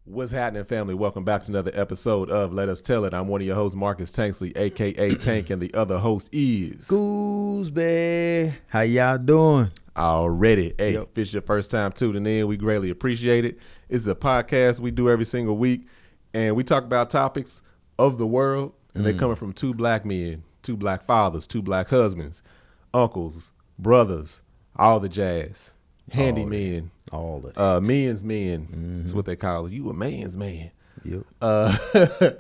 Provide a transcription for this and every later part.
What's happening, family? Welcome back to another episode of Let Us Tell It. I'm one of your hosts, Marcus Tanksley, a.k.a. Tank, and the other host is... Gooseby. How y'all doing? Already. Hey, Yep. if it's your first time tuning in, we greatly appreciate it. It's a podcast we do every single week, and we talk about topics of the world, and they're coming from two black men, two black fathers, two black husbands, uncles, brothers, all the jazz, handymen. All of that. Men's men. That's what they call it. You a man's man. Yep.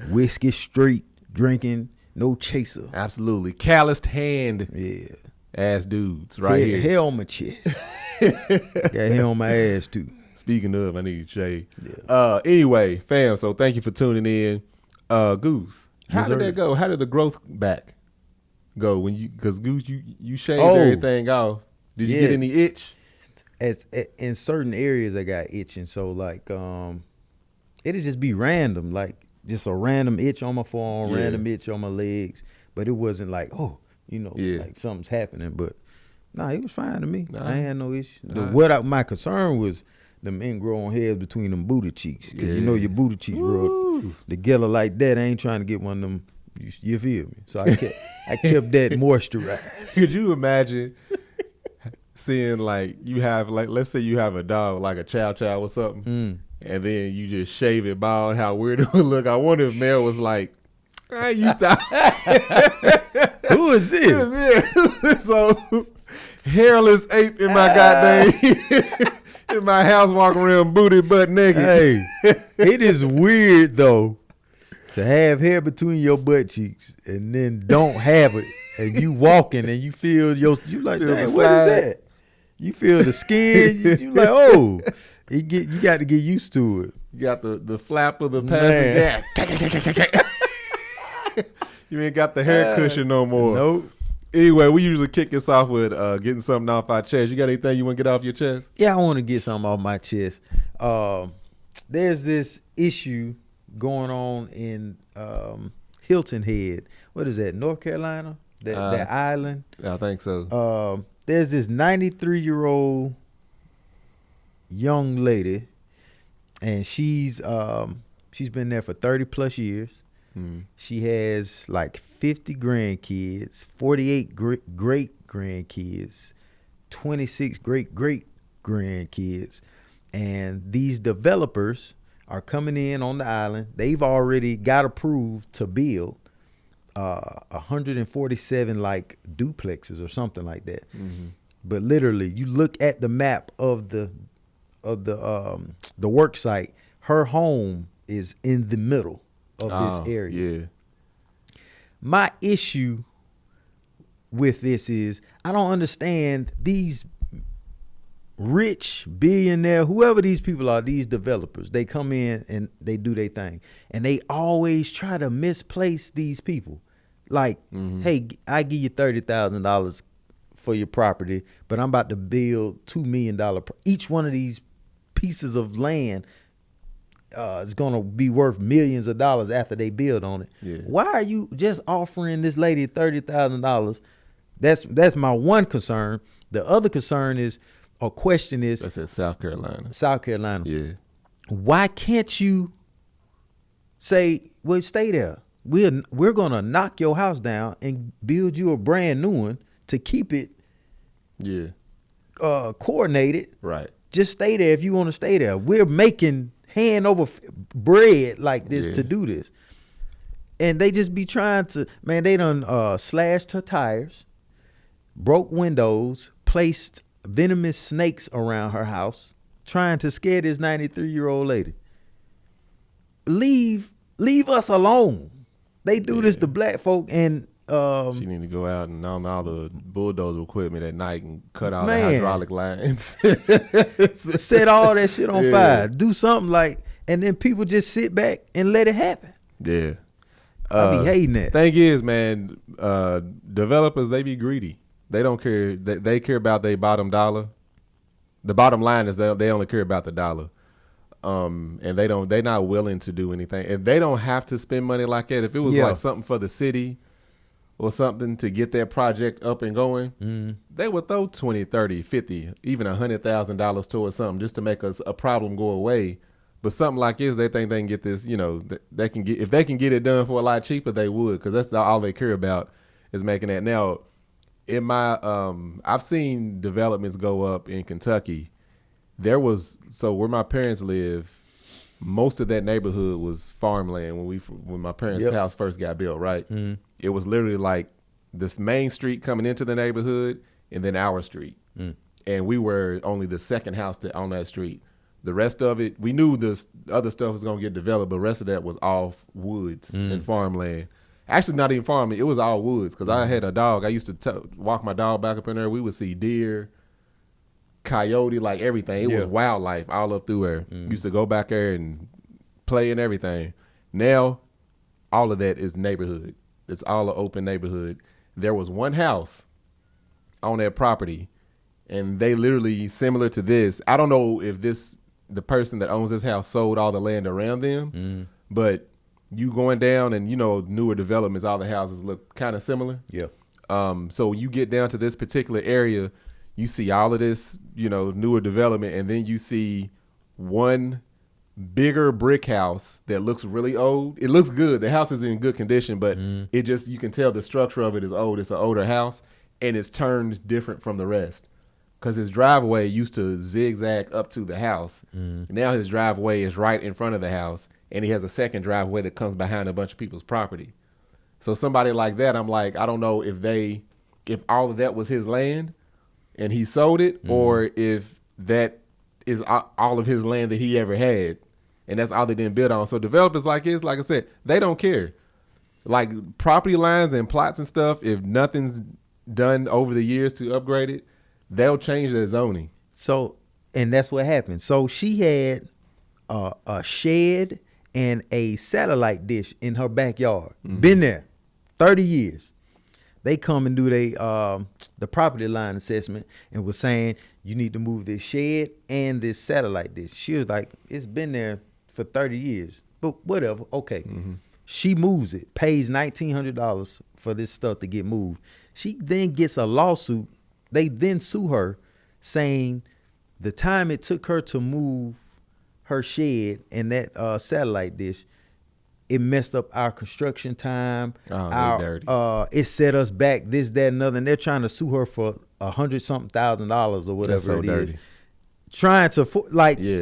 Whiskey Street, drinking, no chaser. Absolutely. Calloused hand Yeah. ass dudes right here. Hair on my chest. Got hair on my ass too. Speaking of, I need shade. Yeah. Anyway, fam, so thank you for tuning in. Goose, how Yes, did sir. that go? How did the growth back go when you, because Goose, you shaved Oh. everything off. Did you Yeah. get any itch? In certain areas I got itching, so like it'd just be random, like just a random itch on my forearm, Yeah. random itch on my legs, but it wasn't like Yeah. like something's happening. But nah, it was fine to me. Nah. I ain't had no issue. Nah. My concern was them ingrown hairs between them booty cheeks, because Yeah. your booty cheeks rub Woo. together like that. I ain't trying to get one of them. You feel me? So I kept that moisturized. Could you imagine seeing, like, you have, like, let's say you have a dog, like a chow chow or something, and then you just shave it bald, how weird it would look. I wonder if Mel was like, I used to... Who is this? Yeah. So, hairless ape in my goddamn... in my house walking around booty butt naked. Hey, it is weird though to have hair between your butt cheeks and then don't have it, and you walking and you feel you like, Feel the dang, what is slide. that? You feel the skin. You like, oh, you got to get used to it. You got the flap of the Man. passing gas. You ain't got the hair cushion no more. Nope. Anyway, we usually kick this off with getting something off our chest. You got anything you want to get off your chest? Yeah, I want to get something off my chest. There's this issue going on in Hilton Head. What is that? North Carolina? That island? I think so. There's this 93-year-old young lady, and she's been there for 30 plus years. She has like 50 grandkids, 48 great grandkids, 26 great grandkids, and these developers are coming in on the island. They've already got approved to build 147 like duplexes or something like that. But literally, you look at the map of the work site. Her home is in the middle of this area. Yeah. My issue with this is I don't understand these rich billionaire, whoever these people are, these developers. They come in and they do their thing, and they always try to misplace these people. Like, hey, I give you $30,000 for your property, but I'm about to build $2 million. Each one of these pieces of land is going to be worth millions of dollars after they build on it. Yeah. Why are you just offering this lady $30,000? That's my one concern. The other concern is, or question is, That's in South Carolina. South Carolina. Yeah. Why can't you say, well, stay there? We're going to knock your house down and build you a brand new one to keep it Yeah. coordinated. Right. Just stay there if you want to stay there. We're making hand over bread like this Yeah. to do this. And they just be trying to, man, they done slashed her tires, broke windows, placed venomous snakes around her house, trying to scare this 93-year-old lady. Leave us alone. They do this to black folk, and She need to go out and on all the bulldozer equipment at night and cut all the Man. hydraulic lines. set all that shit on Yeah. fire. Do something like, and then people just sit back and let it happen. Yeah. I be hating that. Thing is, man, developers, they be greedy. They don't care. They care about their bottom dollar. The bottom line is they only care about the dollar. And they're not willing to do anything. And they don't have to spend money like that. If it was Yeah. like something for the city or something to get that project up and going, they would throw 20, 30, 50, even $100,000 towards something just to make us a problem go away. But something like this, they think they can get this, they can get, if they can get it done for a lot cheaper, they would, because that's all they care about is making that. Now, in my, I've seen developments go up in Kentucky. So where my parents live, most of that neighborhood was farmland when my parents' house first got built, right? Mm. It was literally like this main street coming into the neighborhood and then our street. Mm. And we were only the second house on that street. The rest of it, we knew the other stuff was going to get developed, but the rest of that was all woods and farmland. Actually, not even farming. It was all woods because I had a dog. I used to walk my dog back up in there. We would see deer, coyote, like everything. It was wildlife all up through there. Used to go back there and play and everything. Now, all of that is neighborhood. It's all an open neighborhood. There was one house on that property, and they literally, similar to this, I don't know if the person that owns this house sold all the land around them, but you going down and, newer developments, all the houses look kind of similar. Yeah. So you get down to this particular area, you see all of this, newer development, and then you see one bigger brick house that looks really old. It looks good. The house is in good condition, but you can tell the structure of it is old. It's an older house, and it's turned different from the rest. Because his driveway used to zigzag up to the house. Now his driveway is right in front of the house, and he has a second driveway that comes behind a bunch of people's property. So somebody like that, I'm like, I don't know if all of that was his land and he sold it, or if that is all of his land that he ever had, and that's all they didn't build on. So developers like I said, they don't care. Like property lines and plots and stuff, if nothing's done over the years to upgrade it, they'll change their zoning. So, and that's what happened. So she had a shed and a satellite dish in her backyard. Been there 30 years. They come and do the property line assessment and was saying, you need to move this shed and this satellite dish. She was like, it's been there for 30 years. But whatever, okay. She moves it, pays $1,900 for this stuff to get moved. She then gets a lawsuit. They then sue her, saying the time it took her to move her shed and that satellite dish, it messed up our construction time. Dirty. It set us back this, that, and other. And they're trying to sue her for $100-something thousand or whatever it is. Trying to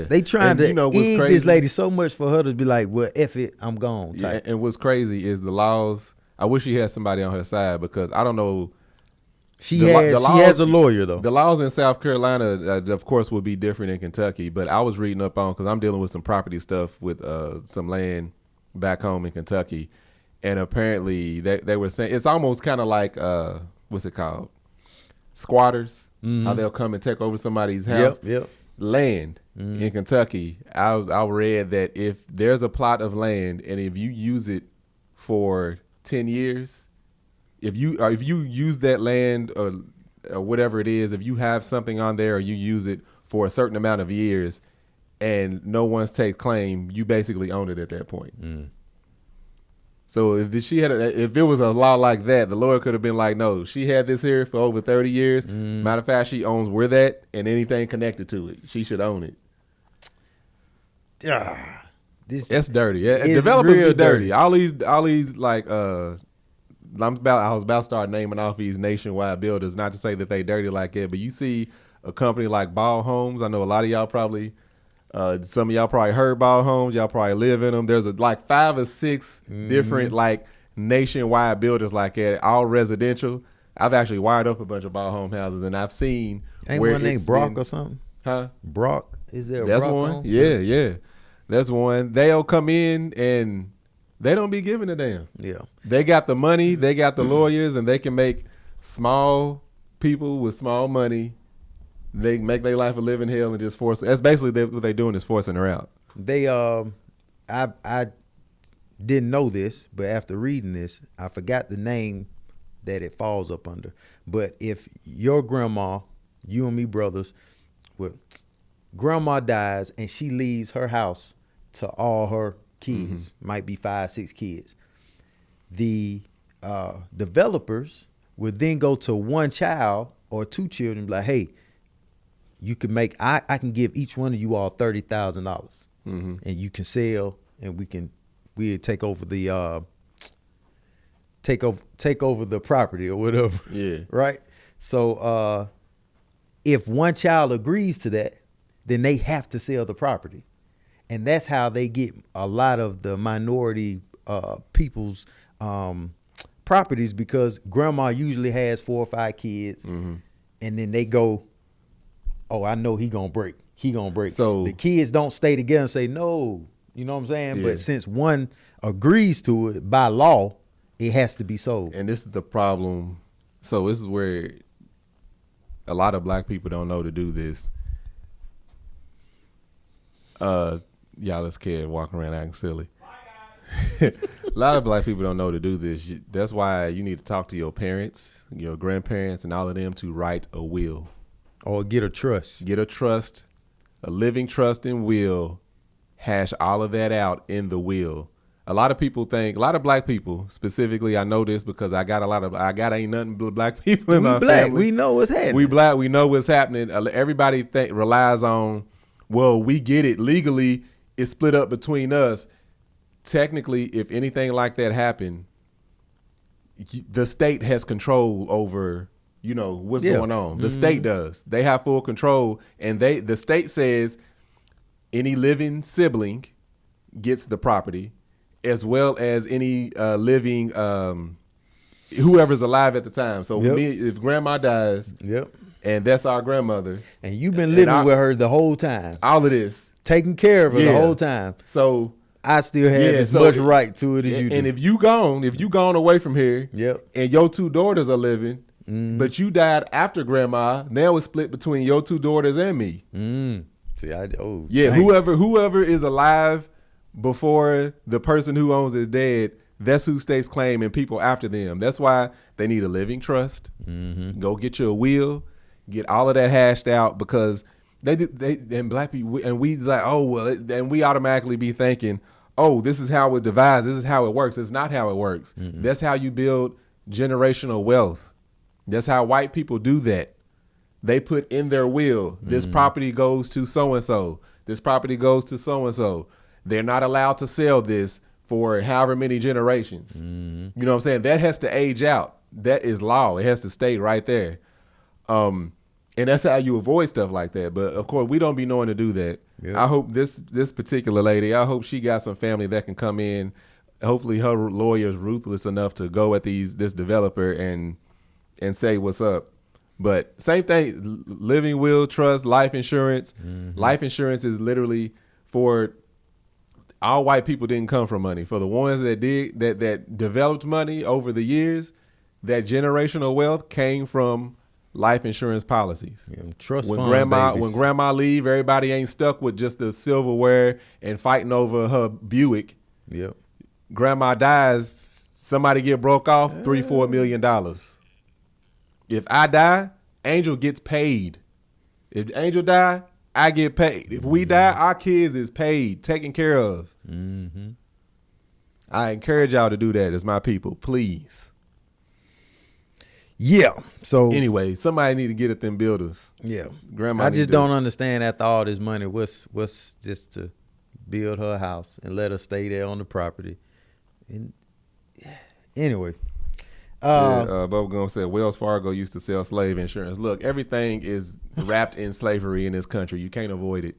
they trying to egg this lady so much for her to be like, well, F it, I'm gone. Yeah, and what's crazy is the laws. I wish she had somebody on her side, because I don't know. She has a lawyer, though. The laws in South Carolina, of course, will be different in Kentucky. But I was reading up on, because I'm dealing with some property stuff with some land back home in Kentucky. And apparently they were saying it's almost kind of like, what's it called? Squatters. How they'll come and take over somebody's house. Land in Kentucky. I read that if there's a plot of land and if you use it for 10 years, if you use that land or whatever it is, if you have something on there or you use it for a certain amount of years and no one's takes claim, you basically own it at that point. So if it was a law like that, the lawyer could have been like, no, she had this here for over 30 years. Matter of fact, she owns where that and anything connected to it. She should own it. That's dirty. Yeah, developers be dirty. All these like I was about to start naming off these nationwide builders, not to say that they dirty like that, but you see a company like Ball Homes. I know a lot of y'all probably, some of y'all probably heard Ball Homes. Y'all probably live in them. There's like 5 or 6 different like nationwide builders like that, all residential. I've actually wired up a bunch of Ball Home houses, and I've seen where one named Brock or something. Huh? Brock? Is there? That's Brock one. home? Yeah. That's one. They'll come in and they don't be giving a damn. Yeah. They got the money, they got the lawyers, and they can make small people with small money. They make their life a living hell and just force. That's basically what they're doing, is forcing her out. They I didn't know this, but after reading this, I forgot the name that it falls up under. But if your grandma, you and me brothers, well, grandma dies and she leaves her house to all her kids, might be 5, 6 kids. The developers would then go to one child or 2 children, and be like, hey, you can make, I can give each one of you all $30,000. and you can sell, and we'll take over the take over the property or whatever. Yeah. Right. So if one child agrees to that, then they have to sell the property, and that's how they get a lot of the minority people's properties, because grandma usually has 4 or 5 kids, and then they go, oh, I know he gonna break. So the kids don't stay together and say no. You know what I'm saying? Yeah. But since one agrees to it by law, it has to be sold. And this is the problem. So this is where a lot of black people don't know to do this. Y'all is kid walking around acting silly. A lot of black people don't know to do this. That's why you need to talk to your parents, your grandparents, and all of them to write a will. Or get a trust. Get a trust, a living trust and will. Hash all of that out in the will. A lot of people think, a lot of black people specifically, I know this because I got ain't nothing but black people in my black. family. We know what's happening. We black. We know what's happening. Everybody relies on, well, we get it legally. It's split up between us. Technically, if anything like that happened, the state has control over, what's going on. The state does. They have full control, and the state says any living sibling gets the property, as well as any living whoever's alive at the time. So if grandma dies, and that's our grandmother, and you've been living with her the whole time, all of this, taking care of her the whole time. So I still have as much right to it as you do. And if you gone away from here, and your 2 daughters are living, but you died after grandma, now it's split between your 2 daughters and me. See, dang. Whoever is alive before the person who owns is dead, that's who states claim, and people after them. That's why they need a living trust. Go get you a will, get all of that hashed out, because they and black people, and we like, oh well, and we automatically be thinking, oh, this is how it divides, this is how it works. It's not how it works. That's how you build generational wealth. That's how white people do that. They put in their will, this property goes to so and so. This property goes to so and so. They're not allowed to sell this for however many generations. You know what I'm saying? That has to age out. That is law. It has to stay right there. And that's how you avoid stuff like that. But of course, we don't be knowing to do that. I hope this particular lady, I hope she got some family that can come in. Hopefully her lawyer's ruthless enough to go at this developer and say what's up. But same thing, living will, trust, life insurance. Life insurance is literally for all white people didn't come from money. For the ones that did, that developed money over the years, that generational wealth came from life insurance policies. Trust when fund grandma leave, everybody ain't stuck with just the silverware and fighting over her Buick. Grandma dies, somebody get broke off, $3-4 million. If I die, Angel gets paid. If Angel die, I get paid. If we die, our kids is paid, taken care of. I encourage y'all to do that as my people, please. So anyway, somebody need to get at them builders. Grandma, I just don't understand, after all this money, what's just to build her house and let her stay there on the property. And anyway. Bubblegum said Wells Fargo used to sell slave insurance. Look, everything is wrapped in slavery in this country. You can't avoid it.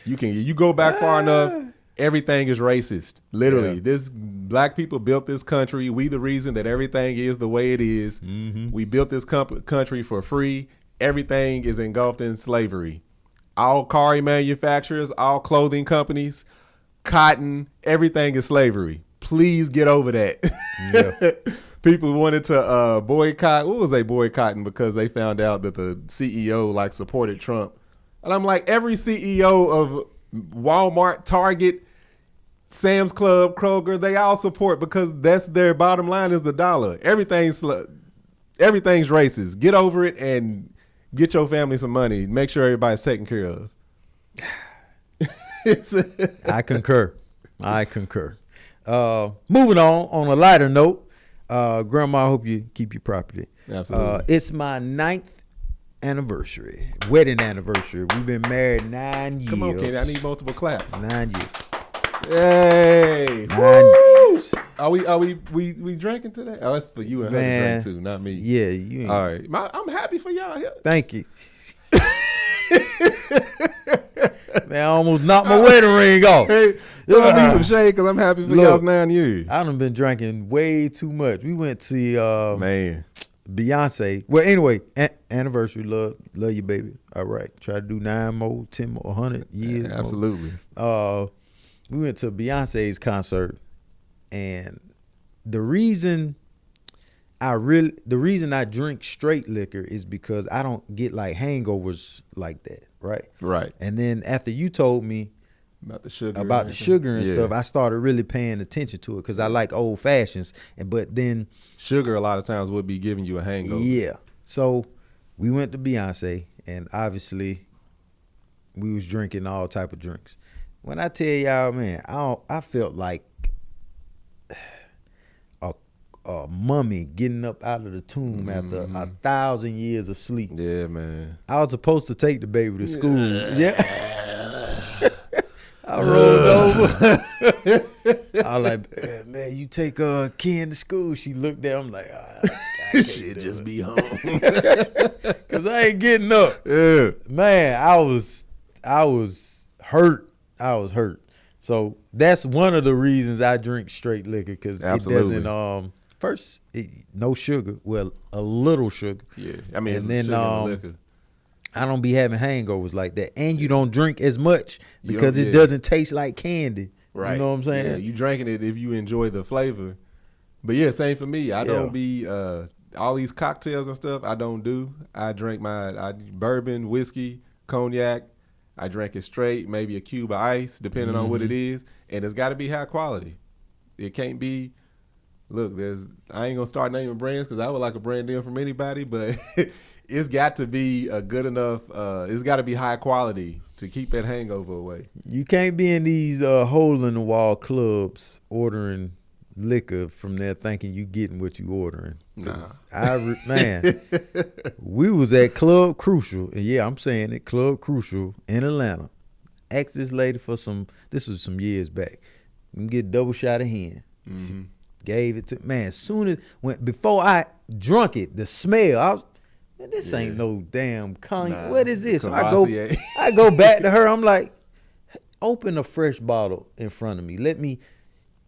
You go back far enough, everything is racist. Literally, this black people built this country. We the reason that everything is the way it is. We built this country for free. Everything is engulfed in slavery. All car manufacturers, all clothing companies, cotton, everything is slavery. Please get over that. People wanted to boycott. What was they boycotting? Because they found out that the CEO supported Trump. And I'm like, every CEO of Walmart, Target, Sam's Club, Kroger, they all support, because that's their bottom line is the dollar. Everything's racist. Get over it and get your family some money. Make sure everybody's taken care of. I concur. Moving on a lighter note. Grandma, I hope you keep your property. Absolutely. It's my 9th wedding anniversary. We've been married 9 years. Come on, Kenny. I need multiple claps. 9 years. Hey. 9 years. Are we drinking today? Oh, that's for you and her to drink too, not me. Yeah, you ain't. All right. I'm happy for y'all here. Thank you. Man, I almost knocked my wedding ring off. Hey, don't be some shade because I'm happy for y'all's 9 years. I done been drinking way too much. We went to Man. Beyonce. Well, anyway, anniversary, love you, baby. All right, try to do 9 more, 10 more, 100 years. Yeah, absolutely. We went to Beyonce's concert, and the reason I drink straight liquor is because I don't get like hangovers like that, right? Right. And then after you told me about the sugar and stuff, I started really paying attention to it because I like old fashions. But then sugar a lot of times would be giving you a hangover. Yeah. So we went to Beyonce, and obviously we was drinking all type of drinks. When I tell y'all, man, I felt like a mummy getting up out of the tomb after 1,000 years of sleep. Yeah, man. I was supposed to take the baby to school. Yeah. I rolled over. I was like, man, you take Ken to school. She looked at him like, I should just be home. Because I ain't getting up. Yeah. Man, I was hurt. I was hurt. So that's one of the reasons I drink straight liquor, because it doesn't no sugar. Well, a little sugar. Yeah. I mean, and it's then liquor. I don't be having hangovers like that. And you don't drink as much because it doesn't taste like candy. Right. You know what I'm saying? Yeah, you drinking it if you enjoy the flavor. But yeah, same for me. I don't be all these cocktails and stuff I don't do. I drink bourbon, whiskey, cognac. I drink it straight, maybe a cube of ice, depending on what it is. And it's got to be high quality. It can't be, look, I ain't going to start naming brands because I would like a brand deal from anybody, but it's got to be a good enough, it's got to be high quality to keep that hangover away. You can't be in these hole-in-the-wall clubs ordering liquor from there thinking you getting what you ordering. Nah. Man, we was at Club Crucial. And yeah, I'm saying it, Club Crucial in Atlanta. Asked this lady for this was some years back. We can get a double shot of hen. Mm-hmm. Gave it to, man, before I drunk it, the smell, I was, man, this ain't no damn cognac. What is this? So I go back to her. I'm like, open a fresh bottle in front of me. Let me,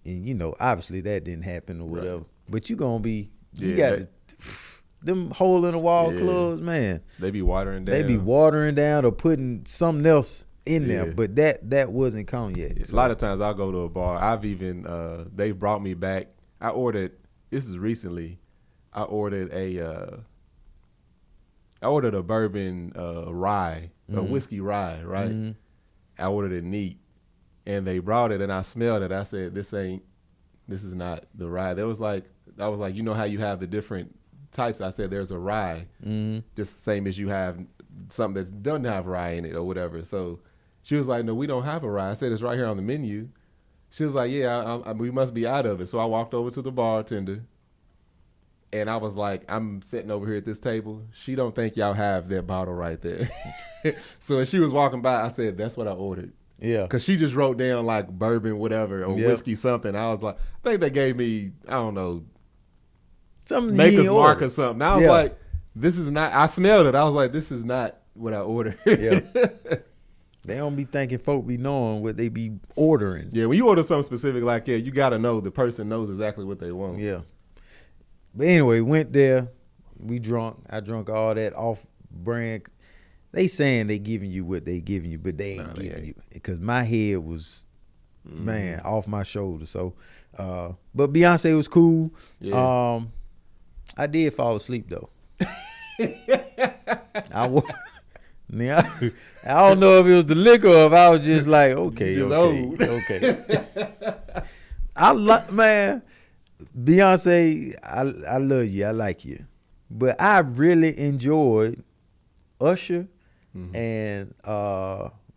and obviously that didn't happen or whatever. Right. But you gonna be, you got them hole in the wall clubs, man. They be watering down. Or putting something else in there. But that wasn't cognac. Yeah. So. A lot of times I'll go to a bar. I've even they brought me back. I ordered. This is recently. I ordered a bourbon rye, a whiskey rye, right? Mm-hmm. I ordered it neat, and they brought it, and I smelled it. I said, "This is not the rye." I was like, you know how you have the different types? I said, "There's a rye, just the same as you have something that doesn't have rye in it or whatever." So she was like, "No, we don't have a rye." I said, "It's right here on the menu." She was like, "Yeah, we must be out of it." So I walked over to the bartender. And I was like, I'm sitting over here at this table. She don't think y'all have that bottle right there. So as she was walking by, I said, that's what I ordered. Yeah. Because she just wrote down like bourbon, whatever, or whiskey something. I was like, I think they gave me, I don't know, something Maker's Mark or something. I was like, this is not, I smelled it. I was like, this is not what I ordered. Yeah. They don't be thinking folk be knowing what they be ordering. Yeah, when you order something specific like that, you got to know the person knows exactly what they want. Yeah. But anyway, went there. We drunk. I drunk all that off-brand. They saying they giving you what they giving you, but they ain't giving you. Because my head was, man, off my shoulder. So, but Beyonce was cool. Yeah. I did fall asleep, though. I don't know if it was the liquor or if I was just like, okay. Man. Beyonce, I love you. I like you. But I really enjoyed Usher and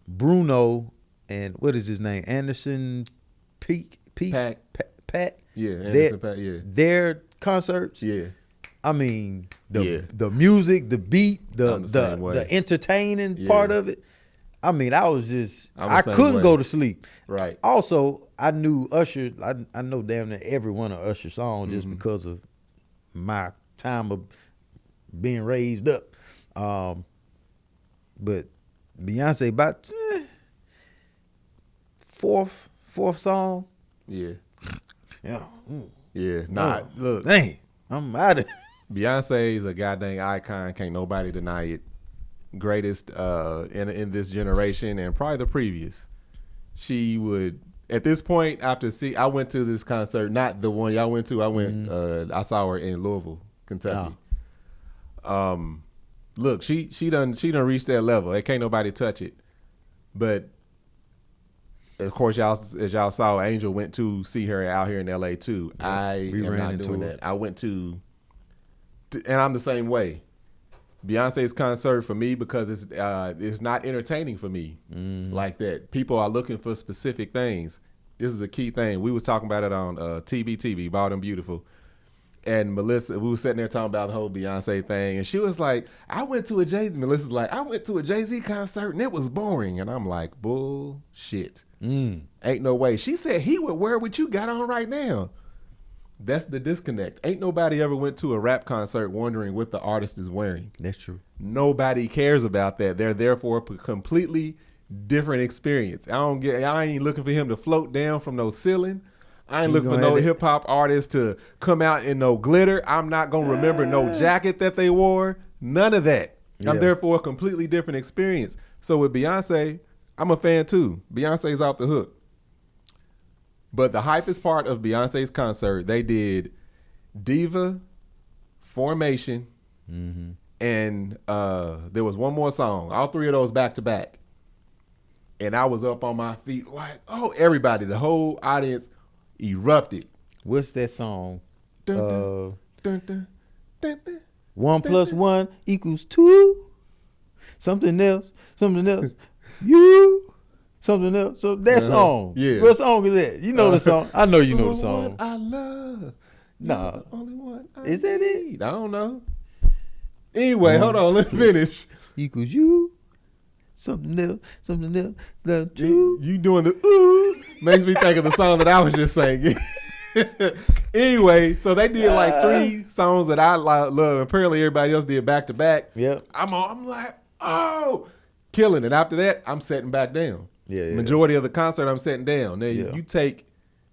Bruno and what is his name? Anderson Pat? Yeah, Anderson Pat, yeah. Their concerts. Yeah. I mean, the music, the beat, the entertaining part of it. I mean, I couldn't go to sleep. Right. Also, I knew Usher. I know damn near every one of Usher's songs just because of my time of being raised up. But Beyonce about fourth song. Yeah. Yeah. Yeah. Nah, look. Dang, I'm out of. Beyonce is a goddamn icon. Can't nobody deny it. Greatest in this generation and probably the previous. She would at this point I went to this concert, not the one y'all went to. I went. I saw her in Louisville, Kentucky. Oh. Look, she done reached that level. Can't nobody touch it. But of course, as y'all saw, Angel went to see her out here in LA too. Yeah, I am not doing that. I went to, and I'm the same way. Beyonce's concert for me because it's not entertaining for me like that. People are looking for specific things. This is a key thing. We was talking about it on TBTV, Bald and Beautiful. And Melissa, we were sitting there talking about the whole Beyonce thing, and she was like, Melissa's like, I went to a Jay-Z concert and it was boring. And I'm like, bullshit. Ain't no way. She said he would wear what you got on right now. That's the disconnect. Ain't nobody ever went to a rap concert wondering what the artist is wearing. That's true. Nobody cares about that. They're there for a completely different experience. I ain't looking for him to float down from no ceiling. I ain't looking for no hip hop artist to come out in no glitter. I'm not gonna remember no jacket that they wore. None of that. Yeah. I'm there for a completely different experience. So with Beyonce, I'm a fan too. Beyonce's off the hook. But the hypest part of Beyonce's concert, they did Diva, Formation, and there was one more song. All three of those back to back. And I was up on my feet like, oh, everybody, the whole audience erupted. What's that song? Dun, dun, dun, dun, dun, dun, 1 + 1 = 2. Something else. You. Something else. So that song. Yeah. What song is that? You know the song. I know you know the song. I love. Nah. The only one I is that it? need. I don't know. Anyway, hold on. Let's finish. Equals you. Something else. Love you. You doing the ooh makes me think of the song that I was just singing. Anyway, so they did like 3 songs that I love. Apparently, everybody else did back to back. Yep. I'm like, oh, killing it. After that, I'm sitting back down. Yeah. Majority of the concert, I'm sitting down. Now you take.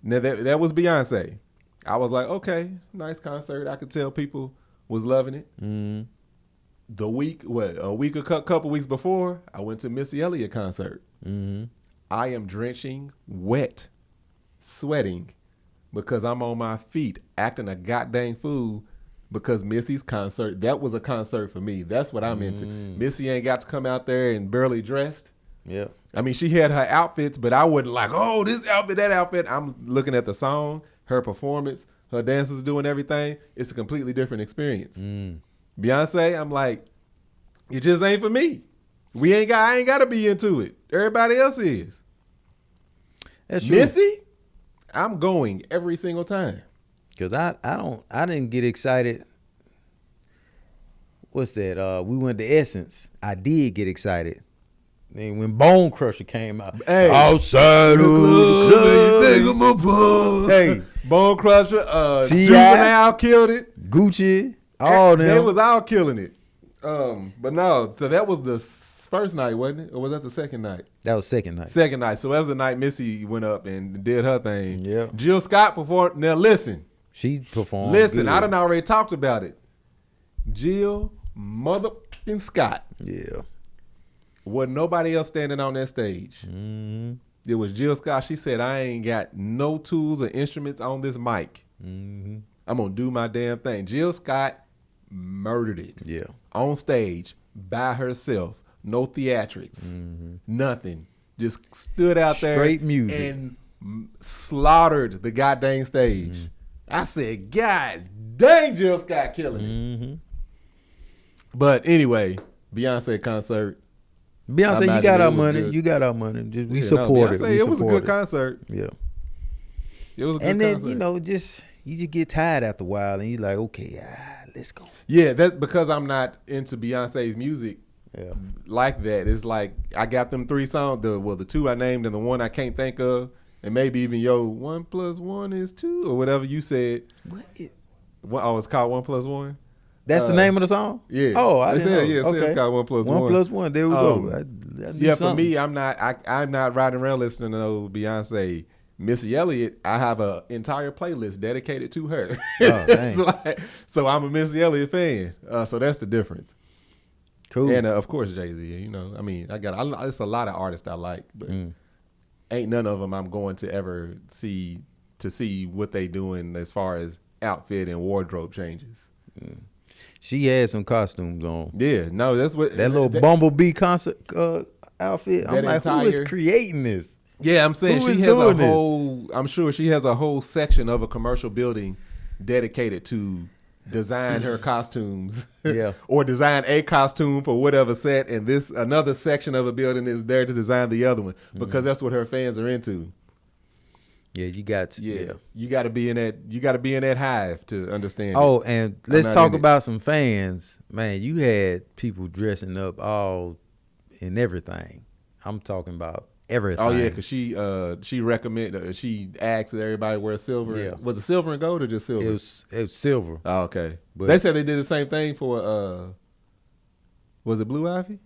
Now that was Beyonce. I was like, okay, nice concert. I could tell people was loving it. Mm. A couple weeks before, I went to Missy Elliott concert. Mm-hmm. I am drenching wet, sweating, because I'm on my feet acting a goddamn fool because Missy's concert, that was a concert for me. That's what I'm into. Missy ain't got to come out there and barely dressed. Yeah. I mean, she had her outfits, but I wouldn't like, oh, this outfit, that outfit. I'm looking at the song, her performance, her dancers doing everything. It's a completely different experience. Beyonce, I'm like, it just ain't for me. I ain't got to be into it. Everybody else is. That's true. Missy, I'm going every single time. Cause I didn't get excited. What's that? We went to Essence. I did get excited. Then when Bone Crusher came out, hey, outside of the club, hey, Bone Crusher, T.I., Juvenile killed it. Gucci, all them. They was all killing it. But no, so that was the first night, wasn't it? Or was that the second night? That was second night. Second night. So that was the night Missy went up and did her thing. Yeah. Jill Scott performed. Now listen. She performed. Listen, good. I done already talked about it. Jill motherfucking Scott. Yeah. Wasn't nobody else standing on that stage. Mm-hmm. It was Jill Scott. She said, I ain't got no tools or instruments on this mic. Mm-hmm. I'm going to do my damn thing. Jill Scott murdered it. Yeah. On stage, by herself. No theatrics. Mm-hmm. Nothing. Just stood out there. Straight music. And slaughtered the goddamn stage. Mm-hmm. I said, God dang, Jill Scott killing it. Mm-hmm. But anyway, Beyonce concert. Beyonce, you got our money. Good. You got our money. We support it. It was a good concert. Yeah. It was a good And then concert. you just get tired after a while, and you're like, okay, let's go. Yeah, that's because I'm not into Beyonce's music Yeah. like that. It's like I got them 3 songs, the 2 I named and the one I can't think of, and maybe even 1 + 1 is 2 or whatever you said. It's called 1 + 1. That's the name of the song? Yeah. Oh, I They didn't said, know. yeah, it said it's called 1 + 1. 1 + 1. There we go. I knew For something. me, I'm not riding around listening to no Beyonce. Missy Elliott, I have an entire playlist dedicated to her. Oh, dang. So I'm a Missy Elliott fan. So that's the difference. Cool. And of course Jay-Z. I mean, it's a lot of artists I like, but ain't none of them I'm going to ever see what they doing as far as outfit and wardrobe changes. She had some costumes on. Yeah, no, that's what That little Bumblebee concert outfit. I'm like, who is entire- creating this? Yeah, I'm saying Who she is has a doing this? whole. I'm sure she has a whole section of a commercial building dedicated to design her costumes. Yeah. Or design a costume for whatever set, and this another section of a building is there to design the other one because that's what her fans are into. Yeah, you got to. Yeah, you got to be in that. You got to be in that hive to understand. Oh, it. and let's not talk in it. about some fans. Man, you had people dressing up all in everything. I'm talking about everything. Oh yeah, because she recommended she asked that everybody wear silver. Yeah. Was it silver and gold or just silver? It was silver. Oh, okay. But- They said they did the same thing for was it Blue Ivy?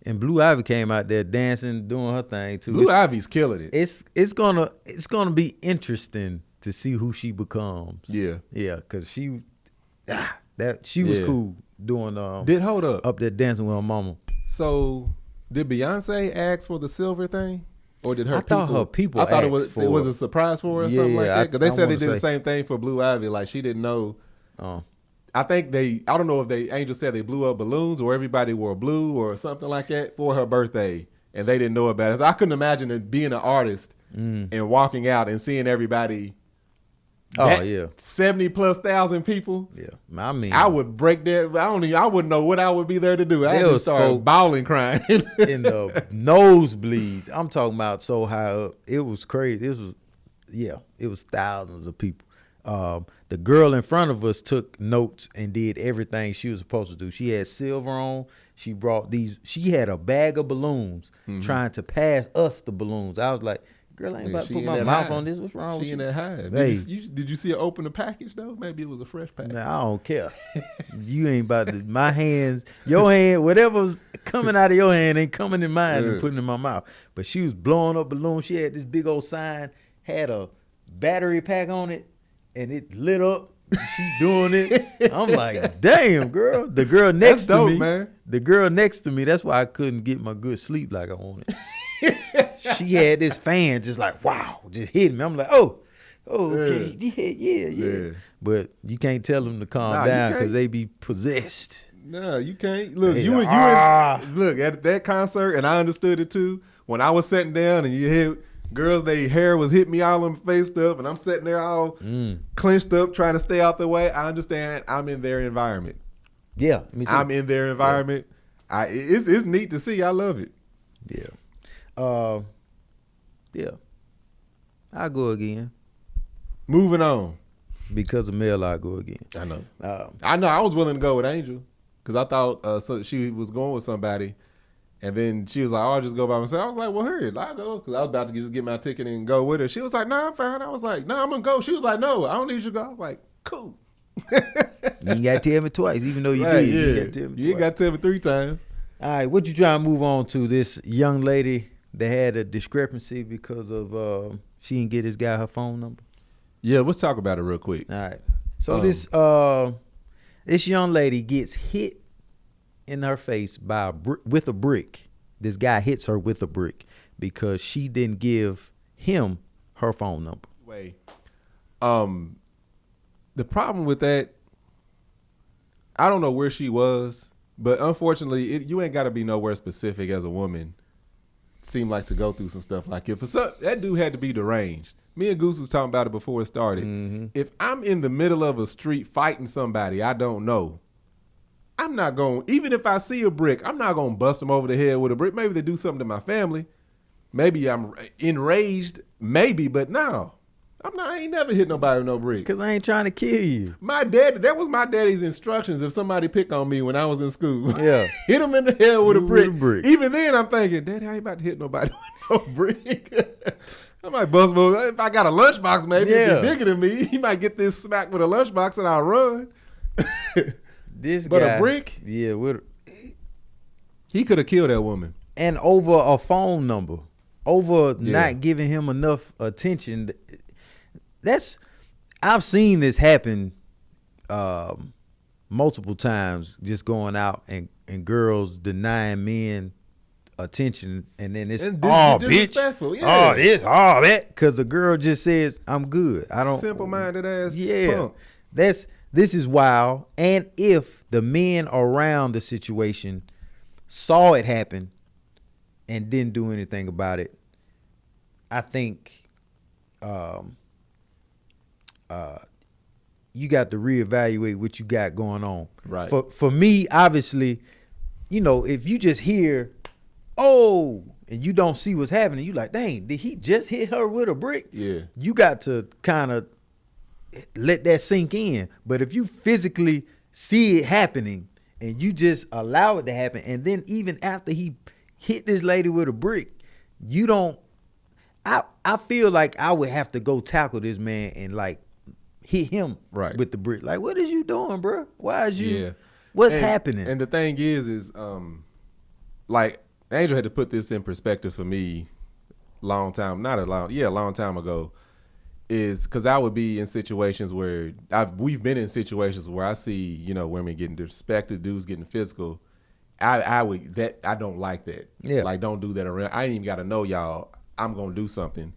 And Blue Ivy came out there dancing, doing her thing too. Blue Ivy's killing it. It's gonna be interesting to see who she becomes. Yeah. Yeah, because she was Yeah. cool doing Hold up. up there dancing with her mama. So did Beyonce ask for the silver thing? Or did her I thought her people I thought it asked was for it was it. a surprise for her or Yeah, something like yeah, that. Because they I said they wanna did the say- same thing for Blue Ivy. Like she didn't know. Oh. I think I don't know if Angel said they blew up balloons or everybody wore blue or something like that for her birthday. And they didn't know about it. So I couldn't imagine it being an artist and walking out and seeing everybody. Oh, that yeah. 70,000+ people. Yeah. I mean, I would break that. I wouldn't know what I would be there to do. I There just was start folk- bawling, crying. in the nosebleeds. I'm talking about so high up. It was crazy. It was thousands of people. The girl in front of us took notes and did everything she was supposed to do. She had silver on. She brought she had a bag of balloons trying to pass us the balloons. I was like, girl, I ain't about to She put in my that mouth hive. on this. What's wrong with She in you? that hive. Hey. Did you see her open the package though? Maybe it was a fresh package. Nah, I don't care. You ain't about to. My hands, your hand, whatever's coming out of your hand ain't coming in mine and Yeah. putting in my mouth. But she was blowing up balloons. She had this big old sign, had a battery pack on it, and it lit up. She doing it. I'm like, damn, girl. The girl next That's dope, to me, man. the girl next to me. That's why I couldn't get my good sleep like I wanted. She had this fan just like, wow, just hitting me. I'm like, oh, okay, yeah. Yeah. But you can't tell them to calm Nah, you down can't. because they be possessed. No, you can't. Look, Hey, you look at that concert, and I understood it too. When I was sitting down, and you hear girls, their hair was hitting me all in the face stuff, and I'm sitting there all clenched up, trying to stay out the way. I understand. I'm in their environment. Yeah, me too. I'm in their environment. It's neat to see. I love it. Yeah. I'll go again. Moving on. Because of Mel, I'll go again. I know. Um, I know. I was willing to go with Angel because I thought so she was going with somebody, and then she was like, "Oh, I'll just go by myself." I was like, "Well, hurry, I'll go," because I was about to just get my ticket and go with her. She was like, "No, I'm fine." I was like, "No, I'm gonna go." She was like, "No, I don't need you to go." I was like, "Cool." you ain't got to tell me twice, even though you Right, did. yeah. You ain't got to tell me You ain't twice. got to tell me 3 times. All right, what you trying to move on to? This young lady that had a discrepancy because of she didn't get this guy her phone number. Yeah, let's talk about it real quick. All right. So this young lady gets hit in her face by with a brick. This guy hits her with a brick because she didn't give him her phone number. Wait. The problem with that, I don't know where she was, but unfortunately, you ain't got to be nowhere specific as a woman. Seem like to go through some stuff like it. That dude had to be deranged. Me and Goose was talking about it before it started. Mm-hmm. If I'm in the middle of a street fighting somebody I don't know, I'm not going, even if I see a brick, I'm not going to bust them over the head with a brick. Maybe they do something to my family. maybe I'm enraged, maybe, but no. I ain't never hit nobody with no brick. Cause I ain't trying to kill you. That was my daddy's instructions. If somebody pick on me when I was in school, Yeah. hit him in the head with a brick. Even then, I'm thinking, Daddy, I ain't about to hit nobody with no brick. I might bust move. If I got a lunchbox, maybe it'd be bigger than me. He might get this smack with a lunchbox and I'll run. But a brick? Yeah, he could have killed that woman. And over a phone number, not giving him enough attention. I've seen this happen multiple times, just going out and girls denying men attention, and then it's bitch, that, because a girl just says I'm good. I don't simple-minded ass. Yeah, punk. This is wild. And if the men around the situation saw it happen and didn't do anything about it, I think you got to reevaluate what you got going on. Right. For me, obviously, if you just hear, oh, and you don't see what's happening, you like, dang, did he just hit her with a brick? Yeah. You got to kind of let that sink in. But if you physically see it happening and you just allow it to happen, and then even after he hit this lady with a brick, you don't, I feel like I would have to go tackle this man and like hit him with the brick. Like, what is you doing, bro? Why is you, what's happening? And the thing is like, Angel had to put this in perspective for me a long time ago, is because I would be in situations where we've been in situations where I see, women getting disrespected, dudes getting physical. I don't like that. Yeah. Like, don't do that around. I ain't even got to know y'all. I'm going to do something.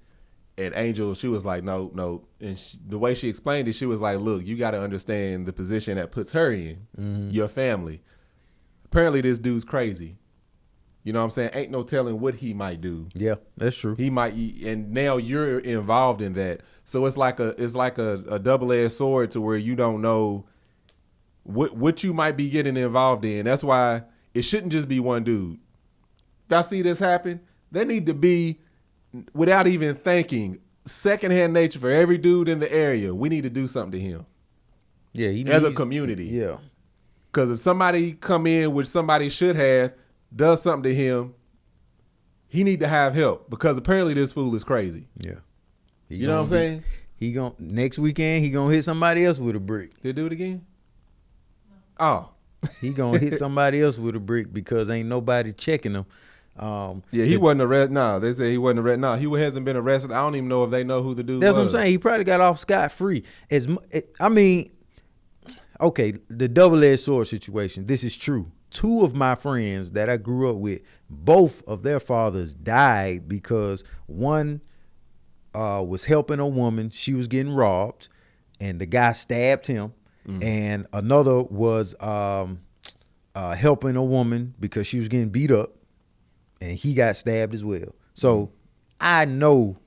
And Angel, she was like, no. And the way she explained it, she was like, look, you got to understand the position that puts her in, your family. Apparently this dude's crazy. You know what I'm saying? Ain't no telling what he might do. Yeah, that's true. He might, and now you're involved in that. So it's like a double-edged sword to where you don't know what you might be getting involved in. That's why it shouldn't just be one dude. If I see this happen, there need to be, without even thinking, secondhand nature for every dude in the area. We need to do something to him. Yeah, as a community. Yeah. Because if somebody come in, which somebody should have, does something to him, he need to have help, because apparently this fool is crazy. Yeah. You know what I'm saying? Next weekend he gonna hit somebody else with a brick. Did he do it again? No. Oh. He gonna hit somebody else with a brick because ain't nobody checking him. He wasn't arrested. No, they say he wasn't arrested. No, he hasn't been arrested. I don't even know if they know who the dude was. That's what I'm saying. He probably got off scot-free. Okay, the double-edged sword situation. This is true. Two of my friends that I grew up with, both of their fathers died because one was helping a woman. She was getting robbed, and the guy stabbed him. And another was helping a woman because she was getting beat up, and he got stabbed as well. So I know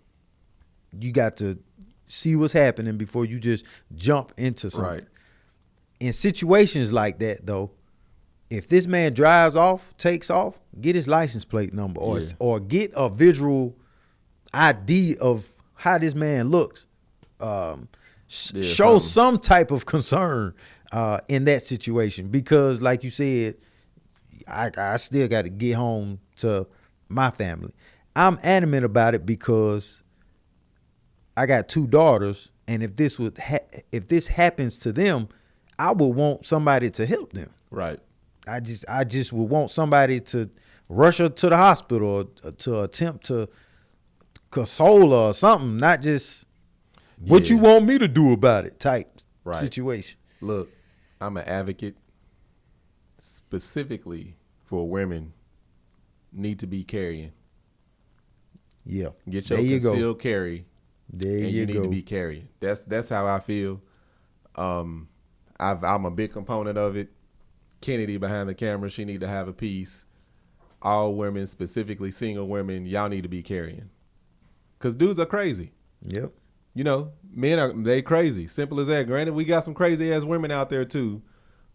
you got to see what's happening before you just jump into something. Right. In situations like that, though, if this man drives off, takes off, get his license plate number or get a visual ID of how this man looks. Show some type of concern in that situation, because like you said, I still got to get home to my family. I'm adamant about it because I got two daughters, and if this happens to them, I would want somebody to help them. Right. I just would want somebody to rush her to the hospital or to attempt to console her or something, not just what you want me to do about it type situation. Look, I'm an advocate specifically for women need to be carrying. Yeah. Get your concealed carry. There and you need to be carrying. That's how I feel. I'm a big component of it. Kennedy behind the camera, she need to have a piece. All women, specifically single women, y'all need to be carrying. Because dudes are crazy. Yep. Men they crazy. Simple as that. Granted, we got some crazy ass women out there too,